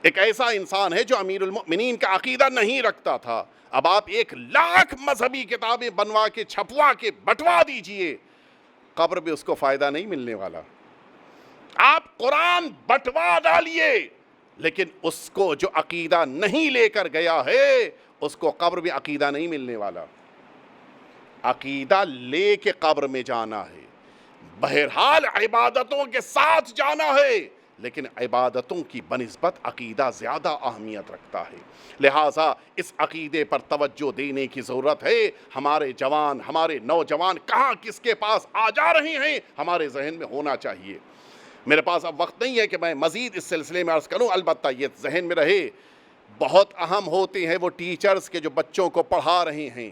ایک ایسا انسان ہے جو امیر المؤمنین کا عقیدہ نہیں رکھتا تھا، اب آپ 1,00,000 مذہبی کتابیں بنوا کے چھپوا کے بٹوا دیجئے، قبر میں اس کو فائدہ نہیں ملنے والا۔ آپ قرآن بٹوا ڈالیے، لیکن اس کو جو عقیدہ نہیں لے کر گیا ہے، اس کو قبر میں عقیدہ نہیں ملنے والا۔ عقیدہ لے کے قبر میں جانا ہے، بہرحال عبادتوں کے ساتھ جانا ہے، لیکن عبادتوں کی بنسبت عقیدہ زیادہ اہمیت رکھتا ہے۔ لہٰذا اس عقیدے پر توجہ دینے کی ضرورت ہے۔ ہمارے جوان، ہمارے نوجوان کہاں کس کے پاس آ جا رہے ہیں، ہمارے ذہن میں ہونا چاہیے۔ میرے پاس اب وقت نہیں ہے کہ میں مزید اس سلسلے میں عرض کروں، البتہ یہ ذہن میں رہے، بہت اہم ہوتے ہیں وہ ٹیچرز کے جو بچوں کو پڑھا رہے ہیں،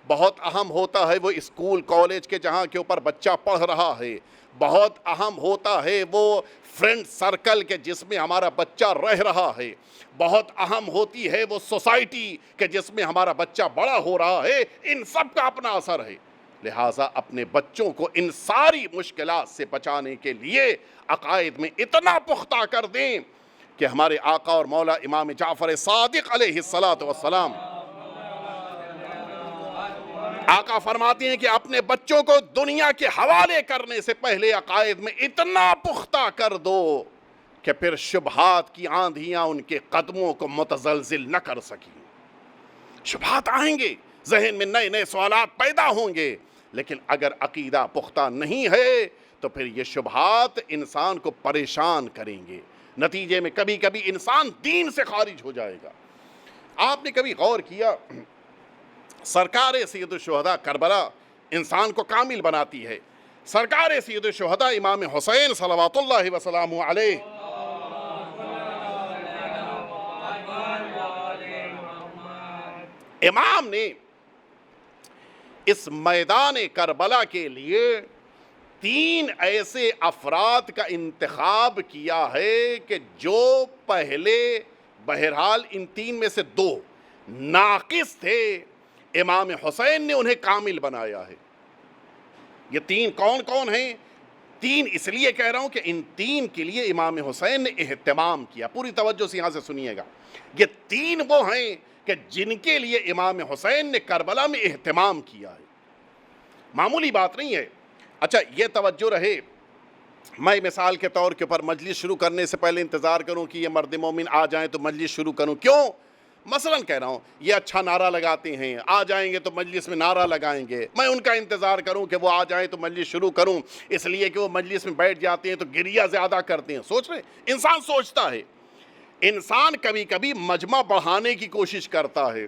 بہت اہم ہوتا ہے وہ اسکول کالج کے جہاں کے اوپر بچہ پڑھ رہا ہے، بہت اہم ہوتا ہے وہ فرینڈ سرکل کے جس میں ہمارا بچہ رہ رہا ہے، بہت اہم ہوتی ہے وہ سوسائٹی کہ جس میں ہمارا بچہ بڑا ہو رہا ہے۔ ان سب کا اپنا اثر ہے۔ لہٰذا اپنے بچوں کو ان ساری مشکلات سے بچانے کے لیے عقائد میں اتنا پختہ کر دیں کہ ہمارے آقا اور مولا امام جعفر صادق علیہ السلام آقا فرماتے ہیں کہ اپنے بچوں کو دنیا کے حوالے کرنے سے پہلے عقائد میں اتنا پختہ کر دو کہ پھر شبہات کی آندھیاں ان کے قدموں کو متزلزل نہ کر سکیں۔ شبہات آئیں گے، ذہن میں نئے نئے سوالات پیدا ہوں گے، لیکن اگر عقیدہ پختہ نہیں ہے تو پھر یہ شبہات انسان کو پریشان کریں گے، نتیجے میں کبھی کبھی انسان دین سے خارج ہو جائے گا۔ آپ نے کبھی غور کیا، سرکار سید الشہداء کربلا انسان کو کامل بناتی ہے۔ سرکار سید الشہداء امام حسین صلوات اللہ وسلامہ علیہ امام نے اس میدان کربلا کے لیے 3 ایسے افراد کا انتخاب کیا ہے کہ جو پہلے بہرحال ان 3 میں سے 2 ناقص تھے، امام حسین نے انہیں کامل بنایا ہے۔ یہ 3 کون کون ہیں؟ 3 اس لیے کہہ رہا ہوں کہ ان 3 کے لیے امام حسین نے اہتمام کیا۔ پوری توجہ سے یہاں سے سنیے گا۔ یہ 3 وہ ہیں کہ جن کے لیے امام حسین نے کربلا میں اہتمام کیا ہے، معمولی بات نہیں ہے۔ اچھا یہ توجہ رہے، میں مثال کے طور کے اوپر مجلس شروع کرنے سے پہلے انتظار کروں کہ یہ مرد مومن آ جائیں تو مجلس شروع کروں، کیوں؟ مثلاً کہہ رہا ہوں یہ اچھا نعرہ لگاتے ہیں، آ جائیں گے تو مجلس میں نعرہ لگائیں گے، میں ان کا انتظار کروں کہ وہ آ جائیں تو مجلس شروع کروں، اس لیے کہ وہ مجلس میں بیٹھ جاتے ہیں تو گریہ زیادہ کرتے ہیں۔ سوچ رہے انسان سوچتا ہے، انسان کبھی کبھی مجمع بڑھانے کی کوشش کرتا ہے۔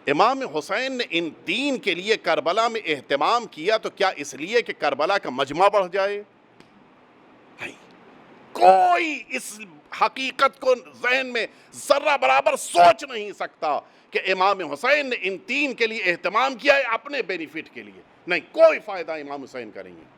امام حسین نے ان 3 کے لیے کربلا میں اہتمام کیا تو کیا اس لیے کہ کربلا کا مجمع بڑھ جائے؟ نہیں، کوئی اس حقیقت کو ذہن میں ذرہ برابر سوچ نہیں سکتا کہ امام حسین نے ان 3 کے لیے اہتمام کیا ہے اپنے بینیفٹ کے لیے۔ نہیں، کوئی فائدہ امام حسین کا نہیں ہے۔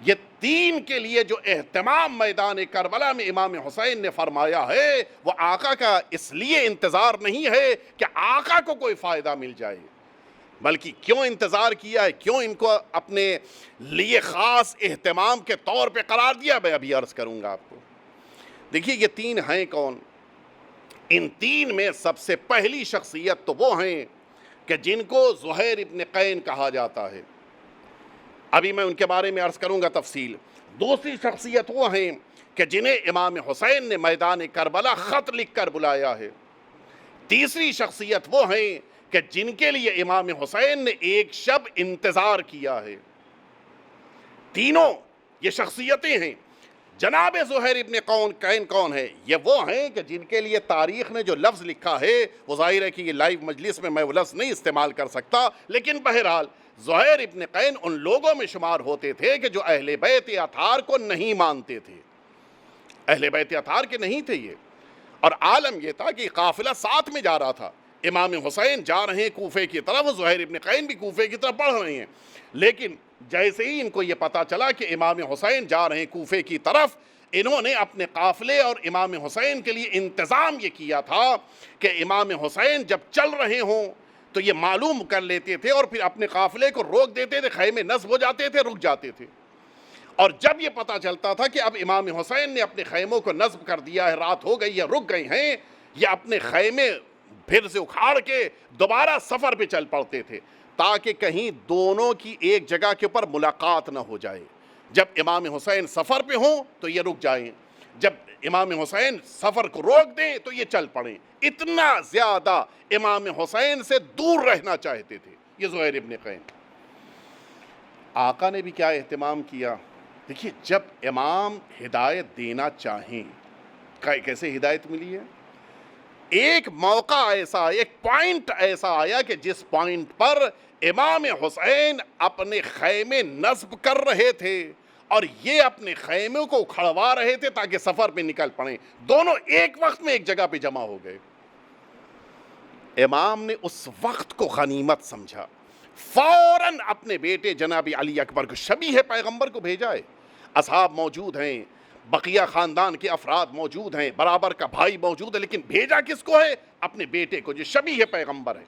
یہ 3 کے لیے جو اہتمام میدان کربلا میں امام حسین نے فرمایا ہے، وہ آقا کا اس لیے انتظار نہیں ہے کہ آقا کو کوئی فائدہ مل جائے، بلکہ کیوں انتظار کیا ہے، کیوں ان کو اپنے لیے خاص اہتمام کے طور پہ قرار دیا، میں ابھی عرض کروں گا آپ کو۔ دیکھیے یہ 3 ہیں کون؟ ان 3 میں سب سے پہلی شخصیت تو وہ ہیں کہ جن کو زہیر ابن قین کہا جاتا ہے، ابھی میں ان کے بارے میں عرض کروں گا تفصیل۔ دوسری شخصیت وہ ہیں کہ جنہیں امام حسین نے میدان کربلا خط لکھ کر بلایا ہے۔ تیسری شخصیت وہ ہیں کہ جن کے لیے امام حسین نے ایک شب انتظار کیا ہے۔ تینوں یہ شخصیتیں ہیں۔ جناب زہیر ابن قین کون ہے؟ یہ وہ ہیں کہ جن کے لیے تاریخ نے جو لفظ لکھا ہے، وہ ظاہر ہے کہ یہ لائیو مجلس میں وہ لفظ نہیں استعمال کر سکتا، لیکن بہرحال زہیر ابن قین ان لوگوں میں شمار ہوتے تھے کہ جو اہل بیت اطہار کو نہیں مانتے تھے۔ اہل بیت اطہار کے نہیں تھے یہ، اور عالم یہ تھا کہ قافلہ ساتھ میں جا رہا تھا۔ امام حسین جا رہے ہیں کوفے کی طرف، زہیر ابن قین بھی کوفے کی طرف بڑھ رہے ہیں، لیکن جیسے ہی ان کو یہ پتا چلا کہ امام حسین جا رہے ہیں کوفے کی طرف، انہوں نے اپنے قافلے اور امام حسین کے لیے انتظام یہ کیا تھا کہ امام حسین جب چل رہے ہوں تو یہ معلوم کر لیتے تھے اور پھر اپنے قافلے کو روک دیتے تھے، خیمے نصب ہو جاتے تھے، رک جاتے تھے۔ اور جب یہ پتا چلتا تھا کہ اب امام حسین نے اپنے خیموں کو نصب کر دیا ہے، رات ہو گئی ہے، رک گئے ہیں، یہ اپنے خیمے پھر سے اکھاڑ کے دوبارہ سفر پہ چل پڑتے تھے، تاکہ کہیں دونوں کی ایک جگہ کے اوپر ملاقات نہ ہو جائے۔ جب امام حسین سفر پہ ہوں تو یہ رک جائیں، جب امام حسین سفر کو روک دیں تو یہ چل پڑیں۔ اتنا زیادہ امام حسین سے دور رہنا چاہتے تھے یہ زہیر ابن قین۔ آقا نے بھی کیا اہتمام کیا؟ دیکھیے جب امام ہدایت دینا چاہیں، کیسے ہدایت ملی ہے؟ ایک موقع ایسا، ایک پوائنٹ ایسا آیا کہ جس پوائنٹ پر امام حسین اپنے خیمے نصب کر رہے تھے اور یہ اپنے خیموں کو کھڑوا رہے تھے تاکہ سفر پہ نکل پڑیں، دونوں ایک وقت میں ایک جگہ پہ جمع ہو گئے۔ امام نے اس وقت کو غنیمت سمجھا، فوراً اپنے بیٹے جناب علی اکبر کو، شبیہ پیغمبر کو بھیجا ہے۔ اصحاب موجود ہیں، بقیہ خاندان کے افراد موجود ہیں، برابر کا بھائی موجود ہے، لیکن بھیجا کس کو ہے؟ اپنے بیٹے کو جو شبیہ پیغمبر ہے۔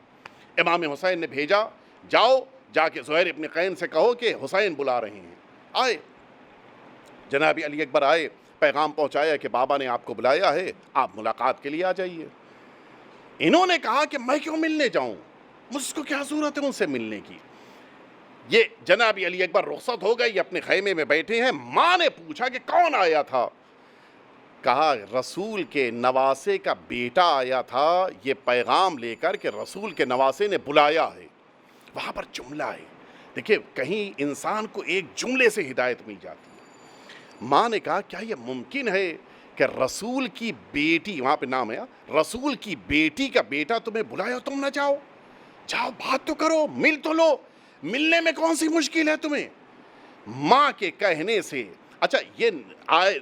امام حسین نے بھیجا، جاؤ جا کے زہیر ابن قین سے کہو کہ حسین بلا رہے ہیں۔ آئے، جناب علی اکبر آئے، پیغام پہنچایا کہ بابا نے آپ کو بلایا ہے، آپ ملاقات کے لیے آ جائیے۔ انہوں نے کہا کہ میں کیوں ملنے جاؤں، مجھ کو کیا ضرورت ہے ان سے ملنے کی۔ یہ جناب علی اکبر رخصت ہو گئے، یہ اپنے خیمے میں بیٹھے ہیں۔ ماں نے پوچھا کہ کون آیا تھا؟ کہا رسول کے نواسے کا بیٹا آیا تھا یہ پیغام لے کر کہ رسول کے نواسے نے بلایا ہے۔ وہاں پر جملہ ہے، دیکھیں کہیں انسان کو ایک جملے سے ہدایت مل جاتی ہے۔ ماں نے کہا کیا یہ ممکن ہے کہ رسول کی بیٹی، وہاں پہ نام ہے، رسول کی بیٹی کا بیٹا تمہیں بلایا تم نہ جاؤ؟ جاؤ، بات تو کرو، مل تو لو، ملنے میں کون سی مشکل ہے تمہیں؟ ماں کے کہنے سے اچھا یہ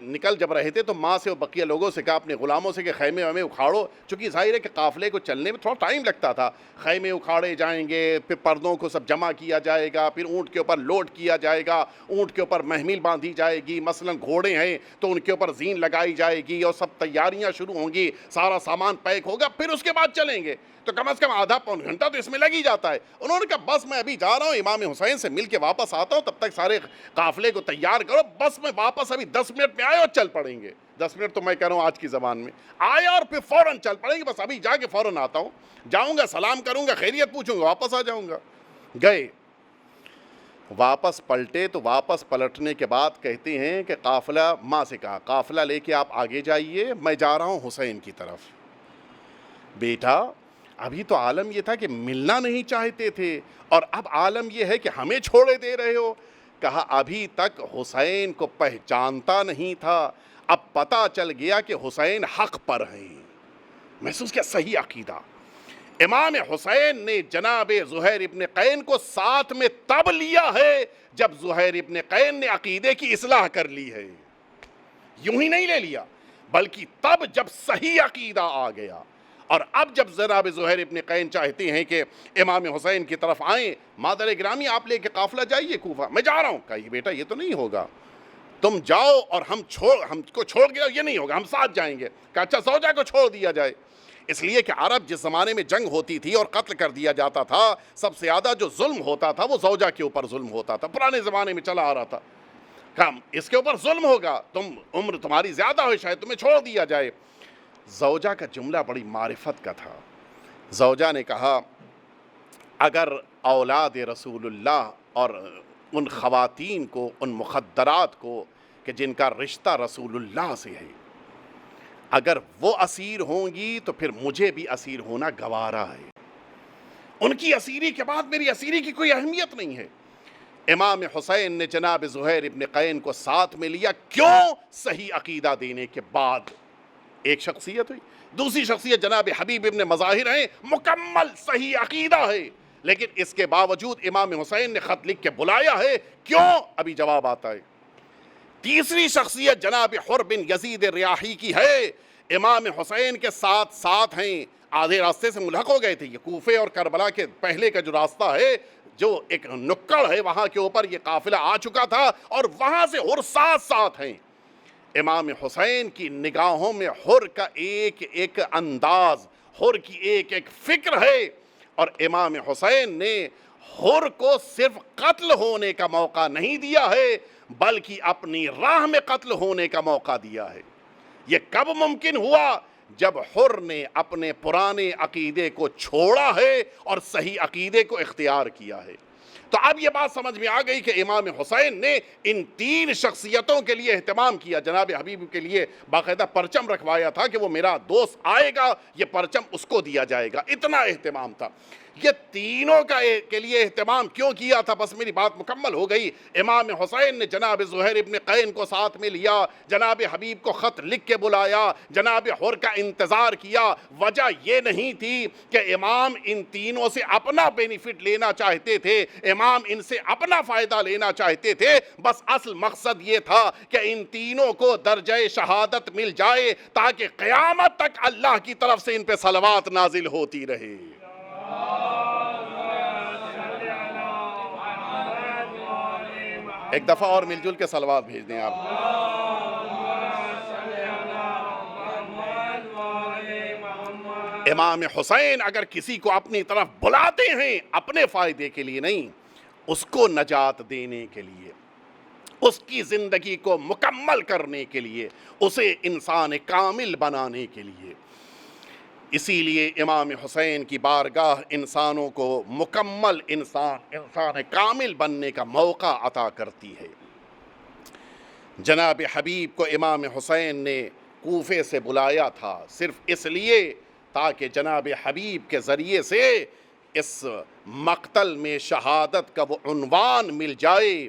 نکل جب رہے تھے تو ماں سے اور بقیہ لوگوں سے کہا اپنے غلاموں سے کہ خیمے ویمے اکھاڑو، چونکہ ظاہر ہے کہ قافلے کو چلنے میں تھوڑا ٹائم لگتا تھا، خیمے اکھاڑے جائیں گے، پھر پردوں کو سب جمع کیا جائے گا، پھر اونٹ کے اوپر لوڈ کیا جائے گا، اونٹ کے اوپر محمل باندھی جائے گی، مثلا گھوڑے ہیں تو ان کے اوپر زین لگائی جائے گی اور سب تیاریاں شروع ہوں گی، سارا سامان پیک ہوگا، پھر اس کے بعد چلیں گے، تو کم از کم آدھا پون گھنٹہ تو اس میں لگ ہی جاتا ہے۔ انہوں نے کہا بس میں ابھی جا رہا ہوں، امام حسین سے مل کے واپس آتا ہوں، تب تک سارے قافلے کو تیار کرو، بس میں واپس ابھی 10 منٹ میں آئے اور چل پڑیں گے۔ 10 منٹ تو میں کہہ رہا ہوں آج کی زبان میں، آئے اور پھر فوراً چل پڑیں گے، بس ابھی جا کے فوراً آتا ہوں، جاؤں گا سلام کروں گا، خیریت پوچھوں گا، واپس آ جاؤں گا۔ گئے، واپس پلٹے، تو واپس پلٹنے کے بعد کہتے ہیں کہ قافلہ، ماں سے کہا قافلہ لے کے آپ آگے جائیے، میں جا رہا ہوں حسین کی طرف۔ بیٹا ابھی تو عالم یہ تھا کہ ملنا نہیں چاہتے تھے، اور اب عالم یہ ہے کہ ہمیں چھوڑے دے رہے ہو۔ کہا ابھی تک حسین کو پہچانتا نہیں تھا، اب پتہ چل گیا کہ حسین حق پر ہیں۔ محسوس کیا صحیح عقیدہ۔ امام حسین نے جناب زہیر ابن قین کو ساتھ میں تب لیا ہے جب زہیر ابن قین نے عقیدے کی اصلاح کر لی ہے، یوں ہی نہیں لے لیا، بلکہ تب جب صحیح عقیدہ آ گیا۔ اور اب جب جناب زہیر ابن قین چاہتے ہیں کہ امام حسین کی طرف آئیں، مادر گرامی آپ لے کے قافلہ جائیے کوفہ، میں جا رہا ہوں۔ کہا یہ بیٹا یہ تو نہیں ہوگا، تم جاؤ اور ہم کو چھوڑ کے جاؤ، یہ نہیں ہوگا، ہم ساتھ جائیں گے۔ کہا اچھا زوجہ کو چھوڑ دیا جائے، اس لیے کہ عرب جس زمانے میں جنگ ہوتی تھی اور قتل کر دیا جاتا تھا، سب سے زیادہ جو ظلم ہوتا تھا وہ زوجہ کے اوپر ظلم ہوتا تھا، پرانے زمانے میں چلا آ رہا تھا۔ کہا اس کے اوپر ظلم ہوگا، تم عمر تمہاری زیادہ ہو، شاید تمہیں چھوڑ دیا جائے۔ زوجہ کا جملہ بڑی معرفت کا تھا۔ زوجہ نے کہا اگر اولاد رسول اللہ اور ان خواتین کو، ان مخدرات کو کہ جن کا رشتہ رسول اللہ سے ہے، اگر وہ اسیر ہوں گی تو پھر مجھے بھی اسیر ہونا گوارا ہے، ان کی اسیری کے بعد میری اسیری کی کوئی اہمیت نہیں ہے۔ امام حسین نے جناب زہیر ابن قین کو ساتھ میں لیا، کیوں؟ صحیح عقیدہ دینے کے بعد۔ ایک شخصیت ہوئی، دوسری شخصیت جناب حبیب ابن مظاہر ہیں، مکمل صحیح عقیدہ ہے، لیکن اس کے باوجود امام حسین نے خط لکھ کے بلایا ہے، کیوں؟ ابھی جواب آتا ہے۔ تیسری شخصیت جناب حر بن یزید ریاحی کی ہے، امام حسین کے ساتھ ساتھ ہیں، آدھے راستے سے ملحق ہو گئے تھے، یہ کوفے اور کربلا کے پہلے کا جو راستہ ہے، جو ایک نکڑ ہے وہاں کے اوپر یہ قافلہ آ چکا تھا، اور وہاں سے حر ساتھ ساتھ ہیں۔ امام حسین کی نگاہوں میں حر کا ایک ایک انداز، حر کی ایک ایک فکر ہے، اور امام حسین نے حر کو صرف قتل ہونے کا موقع نہیں دیا ہے، بلکہ اپنی راہ میں قتل ہونے کا موقع دیا ہے۔ یہ کب ممکن ہوا؟ جب حر نے اپنے پرانے عقیدے کو چھوڑا ہے اور صحیح عقیدے کو اختیار کیا ہے۔ تو اب یہ بات سمجھ میں آ گئی کہ امام حسین نے ان تین شخصیتوں کے لیے اہتمام کیا۔ جناب حبیب کے لیے باقاعدہ پرچم رکھوایا تھا کہ وہ میرا دوست آئے گا، یہ پرچم اس کو دیا جائے گا، اتنا اہتمام تھا۔ یہ تینوں کے لیے اہتمام کیوں کیا تھا؟ بس میری بات مکمل ہو گئی۔ امام حسین نے جناب زہیر ابن قین کو ساتھ میں لیا، جناب حبیب کو خط لکھ کے بلایا، جناب حر کا انتظار کیا۔ وجہ یہ نہیں تھی کہ امام ان تینوں سے اپنا بینیفٹ لینا چاہتے تھے، امام ان سے اپنا فائدہ لینا چاہتے تھے، بس اصل مقصد یہ تھا کہ ان تینوں کو درجہ شہادت مل جائے تاکہ قیامت تک اللہ کی طرف سے ان پہ صلوات نازل ہوتی رہے۔ ایک دفعہ اور مل جل کے صلوات بھیج دیں آپ۔ امام حسین اگر کسی کو اپنی طرف بلاتے ہیں اپنے فائدے کے لیے نہیں، اس کو نجات دینے کے لیے، اس کی زندگی کو مکمل کرنے کے لیے، اسے انسان کامل بنانے کے لیے۔ اسی لیے امام حسین کی بارگاہ انسانوں کو مکمل انسان کامل بننے کا موقع عطا کرتی ہے۔ جناب حبیب کو امام حسین نے کوفے سے بلایا تھا صرف اس لیے تاکہ جناب حبیب کے ذریعے سے اس مقتل میں شہادت کا وہ عنوان مل جائے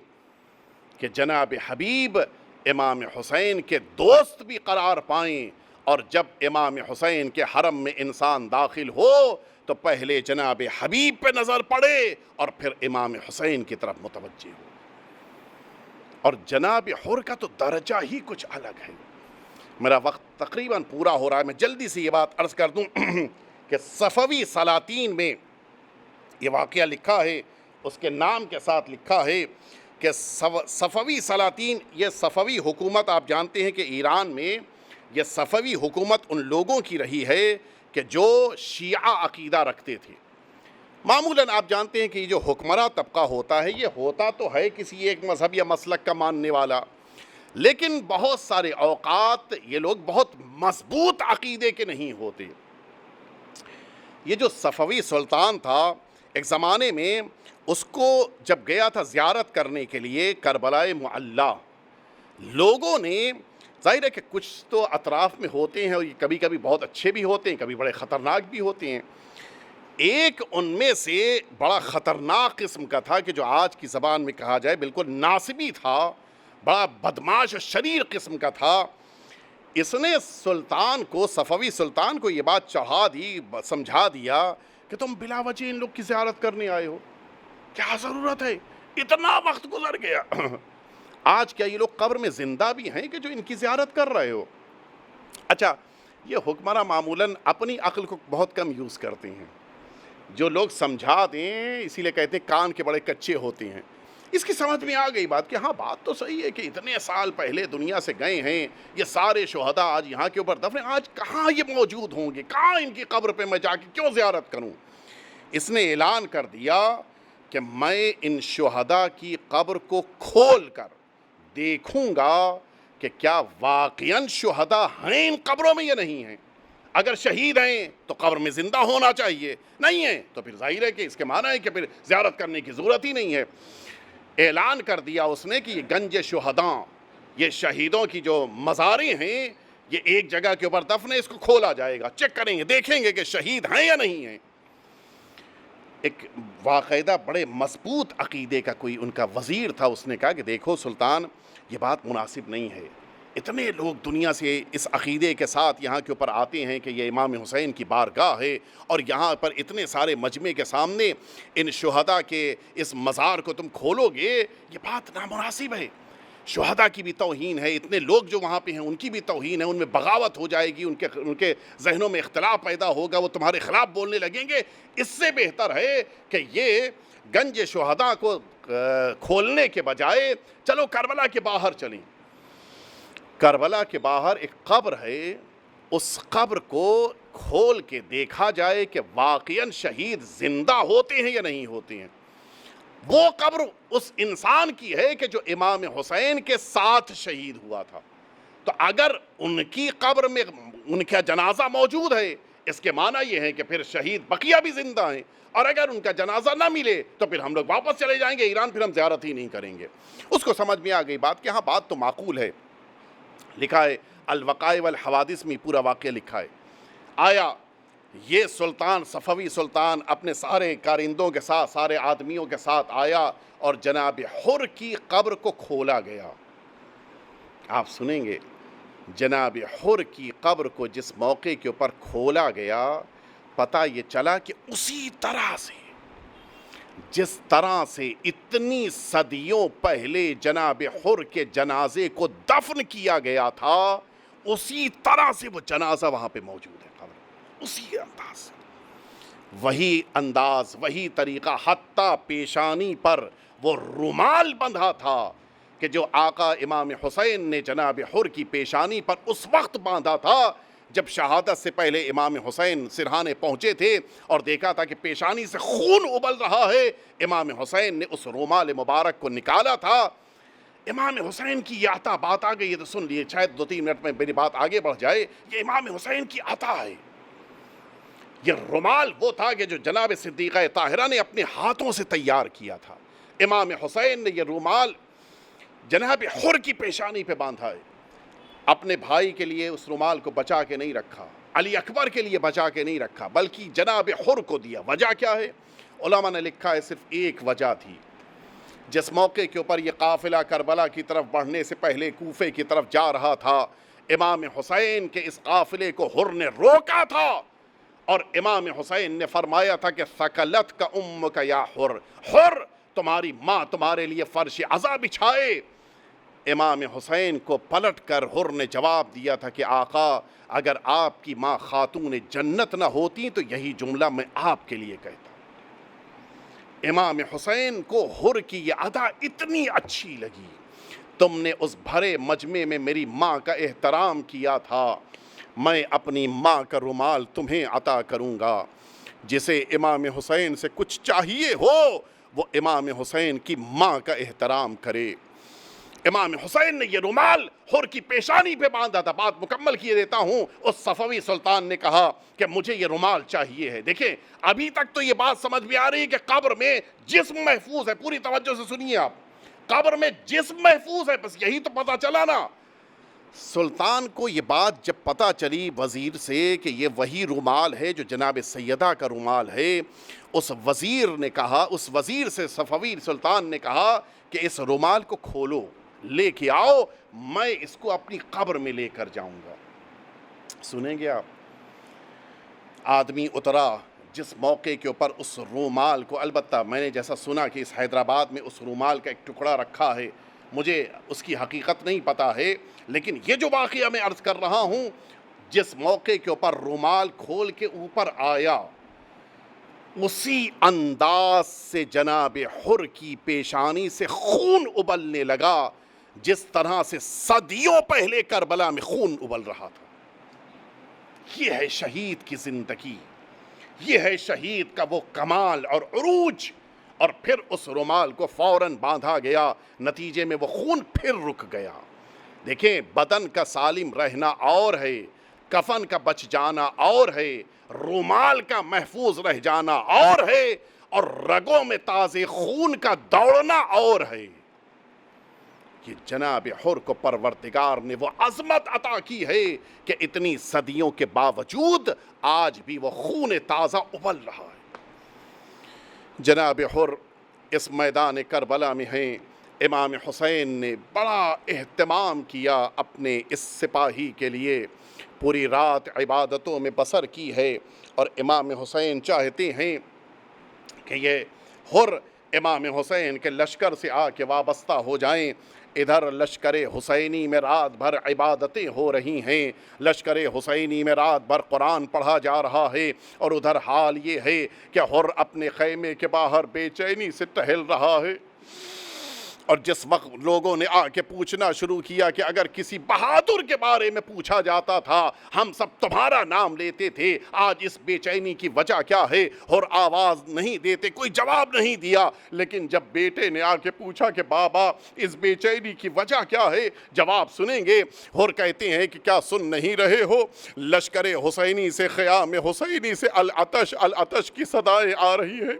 کہ جناب حبیب امام حسین کے دوست بھی قرار پائیں، اور جب امام حسین کے حرم میں انسان داخل ہو تو پہلے جناب حبیب پہ نظر پڑے اور پھر امام حسین کی طرف متوجہ ہو۔ اور جناب حر کا تو درجہ ہی کچھ الگ ہے۔ میرا وقت تقریباً پورا ہو رہا ہے، میں جلدی سے یہ بات عرض کر دوں کہ صفوی سلاطین میں یہ واقعہ لکھا ہے، اس کے نام کے ساتھ لکھا ہے کہ صفوی سلاطین، یہ صفوی حکومت آپ جانتے ہیں کہ ایران میں یہ صفوی حکومت ان لوگوں کی رہی ہے کہ جو شیعہ عقیدہ رکھتے تھے۔ معمولاً آپ جانتے ہیں کہ یہ جو حکمراں طبقہ ہوتا ہے یہ ہوتا تو ہے کسی ایک مذہب یا مسلک کا ماننے والا، لیکن بہت سارے اوقات یہ لوگ بہت مضبوط عقیدے کے نہیں ہوتے۔ یہ جو صفوی سلطان تھا ایک زمانے میں، اس کو جب گیا تھا زیارت کرنے کے لیے کربلائے معلی، لوگوں نے، ظاہر ہے کہ کچھ تو اطراف میں ہوتے ہیں اور یہ کبھی کبھی بہت اچھے بھی ہوتے ہیں، کبھی بڑے خطرناک بھی ہوتے ہیں۔ ایک ان میں سے بڑا خطرناک قسم کا تھا کہ جو آج کی زبان میں کہا جائے بالکل ناصبی تھا، بڑا بدماش و شریر قسم کا تھا۔ اس نے سلطان کو، صفوی سلطان کو یہ بات چڑھا دی، سمجھا دیا کہ تم بلا وجہ ان لوگ کی زیارت کرنے آئے ہو، کیا ضرورت ہے، اتنا وقت گزر گیا۔ آج کیا یہ لوگ قبر میں زندہ بھی ہیں کہ جو ان کی زیارت کر رہے ہو؟ اچھا، یہ حکمراں معمولاً اپنی عقل کو بہت کم یوز کرتے ہیں، جو لوگ سمجھا دیں اسی لیے کہتے ہیں کان کے بڑے کچے ہوتے ہیں۔ اس کی سمجھ میں آ گئی بات کہ ہاں بات تو صحیح ہے کہ اتنے سال پہلے دنیا سے گئے ہیں، یہ سارے شہداء آج یہاں کے اوپر دفن ہیں، آج کہاں یہ موجود ہوں گے، کہاں ان کی قبر پہ میں جا کے کیوں زیارت کروں؟ اس نے اعلان کر دیا کہ میں ان شہداء کی قبر کو کھول کر دیکھوں گا کہ کیا واقعاً شہداء ہیں ان قبروں میں یا نہیں ہیں۔ اگر شہید ہیں تو قبر میں زندہ ہونا چاہیے، نہیں ہیں تو پھر ظاہر ہے کہ اس کے معنی ہے کہ پھر زیارت کرنے کی ضرورت ہی نہیں ہے۔ اعلان کر دیا اس نے کہ یہ گنج شہداء، یہ شہیدوں کی جو مزاریں ہیں، یہ ایک جگہ کے اوپر دفن ہے، اس کو کھولا جائے گا، چیک کریں گے، دیکھیں گے کہ شہید ہیں یا نہیں ہیں۔ ایک باقاعدہ بڑے مضبوط عقیدے کا کوئی ان کا وزیر تھا، اس نے کہا کہ دیکھو سلطان، یہ بات مناسب نہیں ہے، اتنے لوگ دنیا سے اس عقیدے کے ساتھ یہاں کے اوپر آتے ہیں کہ یہ امام حسین کی بارگاہ ہے، اور یہاں پر اتنے سارے مجمع کے سامنے ان شہداء کے اس مزار کو تم کھولو گے، یہ بات نامناسب ہے۔ شہداء کی بھی توہین ہے، اتنے لوگ جو وہاں پہ ہیں ان کی بھی توہین ہے، ان میں بغاوت ہو جائے گی، ان کے ذہنوں میں اختلاف پیدا ہوگا، وہ تمہارے خلاف بولنے لگیں گے۔ اس سے بہتر ہے کہ یہ گنج شہداء کو کھولنے کے بجائے چلو کربلا کے باہر چلیں۔ کربلا کے باہر ایک قبر ہے، اس قبر کو کھول کے دیکھا جائے کہ واقعاً شہید زندہ ہوتے ہیں یا نہیں ہوتے ہیں۔ وہ قبر اس انسان کی ہے کہ جو امام حسین کے ساتھ شہید ہوا تھا، تو اگر ان کی قبر میں ان کا جنازہ موجود ہے، اس کے معنی یہ ہے کہ پھر شہید بقیہ بھی زندہ ہیں، اور اگر ان کا جنازہ نہ ملے تو پھر ہم لوگ واپس چلے جائیں گے ایران، پھر ہم زیارت ہی نہیں کریں گے۔ اس کو سمجھ میں آ گئی بات کہ ہاں بات تو معقول ہے۔ لکھا ہے الوقائع والحوادث میں پورا واقعہ لکھا ہے۔ آیا یہ سلطان، صفوی سلطان اپنے سارے کارندوں کے ساتھ، سارے آدمیوں کے ساتھ آیا اور جناب حر کی قبر کو کھولا گیا۔ آپ سنیں گے، جناب حر کی قبر کو جس موقع کے اوپر کھولا گیا، پتہ یہ چلا کہ اسی طرح سے جس طرح سے اتنی صدیوں پہلے جناب حر کے جنازے کو دفن کیا گیا تھا، اسی طرح سے وہ جنازہ وہاں پہ موجود ہے، قبر اسی انداز، وہی انداز، وہی طریقہ، حتیٰ پیشانی پر وہ رومال بندھا تھا کہ جو آقا امام حسین نے جناب حر کی پیشانی پر اس وقت باندھا تھا جب شہادت سے پہلے امام حسین سرہانے پہنچے تھے اور دیکھا تھا کہ پیشانی سے خون ابل رہا ہے۔ امام حسین نے اس رومال مبارک کو نکالا تھا۔ امام حسین کی یہ عطا، بات آ گئی ہے تو سن لیے، شاید 2-3 منٹ میں میری بات آگے بڑھ جائے۔ یہ امام حسین کی عطا ہے۔ یہ رومال وہ تھا کہ جو جناب صدیقہ طاہرہ نے اپنے ہاتھوں سے تیار کیا تھا۔ امام حسین نے یہ رومال جناب حر کی پیشانی پہ باندھا ہے۔ اپنے بھائی کے لیے اس رومال کو بچا کے نہیں رکھا، علی اکبر کے لیے بچا کے نہیں رکھا، بلکہ جناب حر کو دیا۔ وجہ کیا ہے؟ علماء نے لکھا ہے صرف ایک وجہ تھی۔ جس موقع کے اوپر یہ قافلہ کربلا کی طرف بڑھنے سے پہلے کوفے کی طرف جا رہا تھا، امام حسین کے اس قافلے کو حر نے روکا تھا، اور امام حسین نے فرمایا تھا کہ ثقلت کا امک یا حر، حر تمہاری ماں تمہارے لیے فرش عزا بچھائے۔ امام حسین کو پلٹ کر حر نے جواب دیا تھا کہ آقا اگر آپ کی ماں خاتون جنت نہ ہوتی تو یہی جملہ میں آپ کے لیے کہتا۔ امام حسین کو حر کی یہ ادا اتنی اچھی لگی، تم نے اس بھرے مجمع میں میری ماں کا احترام کیا تھا، میں اپنی ماں کا رومال تمہیں عطا کروں گا۔ جسے امام حسین سے کچھ چاہیے ہو وہ امام حسین کی ماں کا احترام کرے۔ امام حسین نے یہ رومال حر کی پیشانی پہ باندھا تھا۔ بات مکمل کیے دیتا ہوں۔ اس صفوی سلطان نے کہا کہ مجھے یہ رومال چاہیے ہے۔ دیکھیں ابھی تک تو یہ بات سمجھ میں آ رہی ہے کہ قبر میں جسم محفوظ ہے، پوری توجہ سے سنیے آپ، قبر میں جسم محفوظ ہے، بس یہی تو پتہ چلا نا۔ سلطان کو یہ بات جب پتہ چلی وزیر سے کہ یہ وہی رومال ہے جو جناب سیدہ کا رومال ہے، اس وزیر نے کہا، اس وزیر سے صفوی سلطان نے کہا کہ اس رومال کو کھولو، لے کے آؤ، میں اس کو اپنی قبر میں لے کر جاؤں گا۔ سنیں گے آپ؟ آدمی اترا، جس موقع کے اوپر اس رومال کو، البتہ میں نے جیسا سنا کہ اس حیدرآباد میں اس رومال کا ایک ٹکڑا رکھا ہے، مجھے اس کی حقیقت نہیں پتہ ہے، لیکن یہ جو واقعہ میں عرض کر رہا ہوں، جس موقع کے اوپر رومال کھول کے اوپر آیا، اسی انداز سے جناب حر کی پیشانی سے خون ابلنے لگا جس طرح سے صدیوں پہلے کربلا میں خون ابل رہا تھا۔ یہ ہے شہید کی زندگی، یہ ہے شہید کا وہ کمال اور عروج۔ اور پھر اس رومال کو فوراً باندھا گیا، نتیجے میں وہ خون پھر رک گیا۔ دیکھیں بدن کا سالم رہنا اور ہے، کفن کا بچ جانا اور ہے، رومال کا محفوظ رہ جانا اور ہے، اور رگوں میں تازے خون کا دوڑنا اور ہے۔ کہ جناب حر کو پروردگار نے وہ عظمت عطا کی ہے کہ اتنی صدیوں کے باوجود آج بھی وہ خون تازہ ابل رہا ہے۔ جناب حر اس میدان کربلا میں ہیں۔ امام حسین نے بڑا اہتمام کیا اپنے اس سپاہی کے لیے، پوری رات عبادتوں میں بسر کی ہے، اور امام حسین چاہتے ہیں کہ یہ حر امام حسین کے لشکر سے آ کے وابستہ ہو جائیں۔ ادھر لشکر حسینی میں رات بھر عبادتیں ہو رہی ہیں، لشکر حسینی میں رات بھر قرآن پڑھا جا رہا ہے، اور ادھر حال یہ ہے کہ حر اپنے خیمے کے باہر بے چینی سے ٹہل رہا ہے۔ اور جس وقت لوگوں نے آ کے پوچھنا شروع کیا کہ اگر کسی بہادر کے بارے میں پوچھا جاتا تھا ہم سب تمہارا نام لیتے تھے، آج اس بے چینی کی وجہ کیا ہے؟ اور آواز نہیں دیتے، کوئی جواب نہیں دیا۔ لیکن جب بیٹے نے آ کے پوچھا کہ بابا اس بے چینی کی وجہ کیا ہے، جواب سنیں گے؟ اور کہتے ہیں کہ کیا سن نہیں رہے ہو؟ لشکر حسینی سے، خیام حسینی سے العطش العطش کی صدائیں آ رہی ہے۔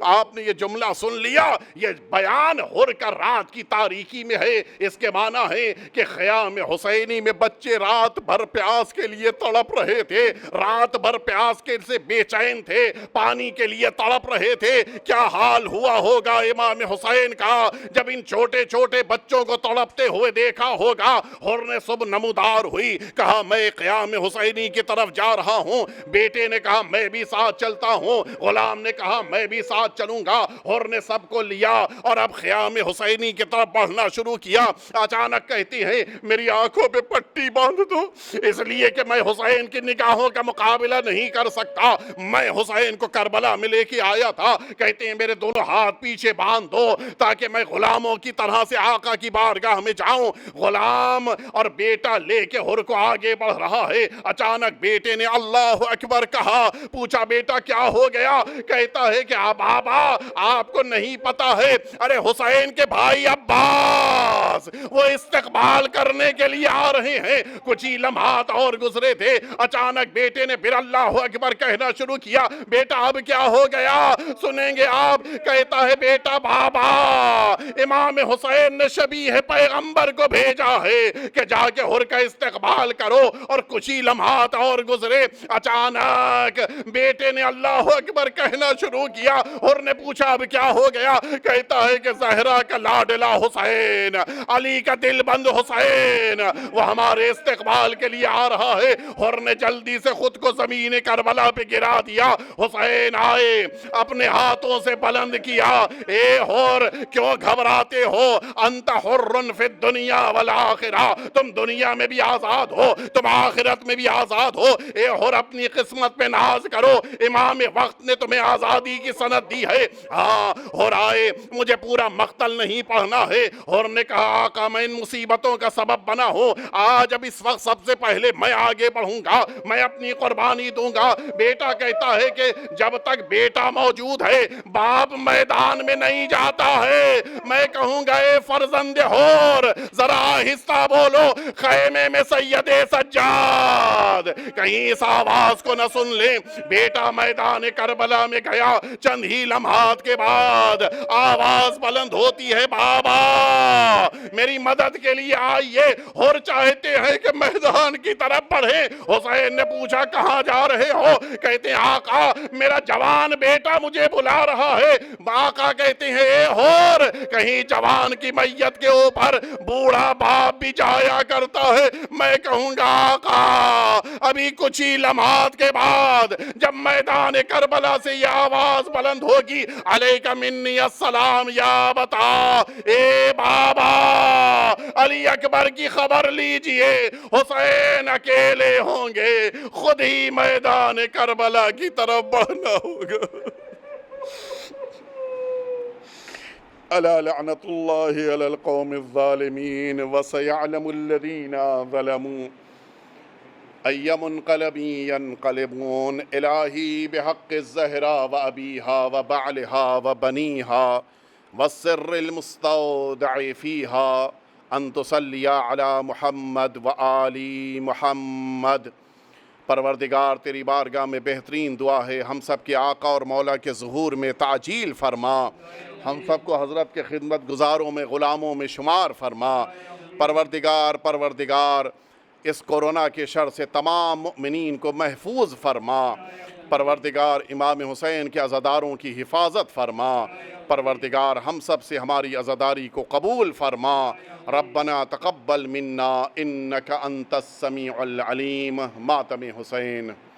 آپ نے یہ جملہ سن لیا، یہ بیان حر کا رات کی تاریکی میں ہے۔ اس کے معنی ہے کہ خیام حسینی میں بچے رات بھر پیاس کے لیے تڑپ رہے تھے، رات بھر پیاس کے سے بے چین تھے، پانی کے لیے تڑپ رہے تھے۔ کیا حال ہوا ہوگا امام حسین کا جب ان چھوٹے چھوٹے بچوں کو تڑپتے ہوئے دیکھا ہوگا؟ حر نے صبح نمودار ہوئی، کہا میں خیام حسینی کی طرف جا رہا ہوں۔ بیٹے نے کہا میں بھی ساتھ چلتا ہوں۔ غلام نے کہا میں بھی ساتھ چلوں گا۔ حر نے سب کو لیا اور اب خیام حسینی کی طرف بڑھنا شروع کیا۔ اچانک کہتی ہیں میری آنکھوں پہ پٹی باندھ دو، اس لیے کہ میں حسین کی نگاہوں کا مقابلہ نہیں کر سکتا، میں حسین کو کربلا میں لے کے آیا تھا۔ کہتے ہیں میرے دونوں ہاتھ پیچھے باندھ دو تاکہ میں غلاموں کی طرح سے آقا کی بارگاہ میں جاؤں۔ غلام اور بیٹا لے کے حر کو آگے بڑھ رہا ہے۔ اچانک بیٹے نے اللہ اکبر کہا۔ پوچھا بیٹا کیا ہو گیا؟ کہتا ہے کہ بابا آپ کو نہیں پتا ہے، ارے حسین کے بھائی عباس وہ استقبال کرنے کے لیے آ رہے ہیں۔ کچھ ہی لمحات اور گزرے تھے، اچانک بیٹے نے پھر اللہ اکبر کہنا شروع کیا۔ بیٹا اب کیا ہو گیا؟ سنیں گے آپ۔ کہتا ہے بیٹا بابا امام حسین نے شبیہ پیغمبر کو بھیجا ہے کہ جا کے حر کا استقبال کرو۔ اور کچھ ہی لمحات اور گزرے، اچانک بیٹے نے اللہ اکبر کہنا شروع کیا۔ حر نے پوچھا اب کیا ہو گیا؟ کہتا ہے کہ زہرا کا لاڈلا حسین، علی کا دل بند حسین وہ ہمارے استقبال کے لیے آ رہا ہے۔ حر نے جلدی سے خود کو زمین کربلا پہ گرا دیا۔ حسین آئے، اپنے ہاتھوں سے بلند کیا، اے حر کیوں گھبراتے ہو؟ انت حر فی الدنیا والآخرہ، تم دنیا میں بھی آزاد ہو، تم آخرت میں بھی آزاد ہو۔ اے حر اپنی قسمت پہ ناز کرو، امام وقت نے تمہیں آزادی کی سند دی ہے۔ ہاں حر آئے، مجھے پورا مقتل نہیں پڑھنا ہے۔ حر نے کہا آقا میں ان مصیبتوں کا سبب بنا ہوں، آج اب اس وقت سب سے پہلے میں آگے بڑھوں گا، میں اپنی قربانی دوں گا۔ بیٹا کہتا ہے کہ جب تک بیٹا موجود ہے باپ میدان میں نہیں جاتا ہے۔ میں کہوں گا اے فرزند حر ذرا آہستہ بولو، خیمے میں سید سجاد کہیں اس آواز کو نہ سن لیں۔ بیٹا میدان کربلا میں گیا، چند ہی لمحات کے بعد آواز بلند ہوتی ہے، بابا میری مدد کے لیے آئیے۔ حر چاہتے ہیں کہ میدان کی طرف بڑھیں۔ حسین نے پوچھا کہاں جا رہے ہو؟ کہتے ہیں آقا میرا جوان بیٹا مجھے بلا رہا ہے۔ آقا کہتے ہیں اے حر کہیں جوان کی میت کے اوپر بوڑھا باپ بھی جایا کرتا ہے؟ میں کہوں گا آقا ابھی کچھ ہی لمحات کے بعد جب میدان کربلا سے یہ آواز بلند ہوگی، علیک منی السلام یا بتا، اے بابا علی اکبر کی خبر لیجئے، حسین اکیلے ہوں گے، خود ہی میدان کربلا کی طرف بڑھنا ہوگا۔ الا لعنت اللہ علی القوم الظالمین وسیعلم الذین ظلموا ای منقلب ینقلبون۔ الہی بحق الزہرا و ابیہا و بعلہا و بنیہا والسر المستودع فیہا ان تصلی علی محمد و آل محمد۔ پروردگار تیری بارگاہ میں بہترین دعا ہے، ہم سب کے آقا اور مولا کے ظہور میں تعجیل فرما، ہم سب کو حضرت کے خدمت گزاروں میں غلاموں میں شمار فرما۔ پروردگار اس کورونا کے شر سے تمام مؤمنین کو محفوظ فرما۔ پروردگار امام حسین کے عزاداروں کی حفاظت فرما۔ پروردگار ہم سب سے ہماری عزاداری کو قبول فرما۔ ربنا تقبل منا انک انت السمیع العلیم۔ ماتم حسین۔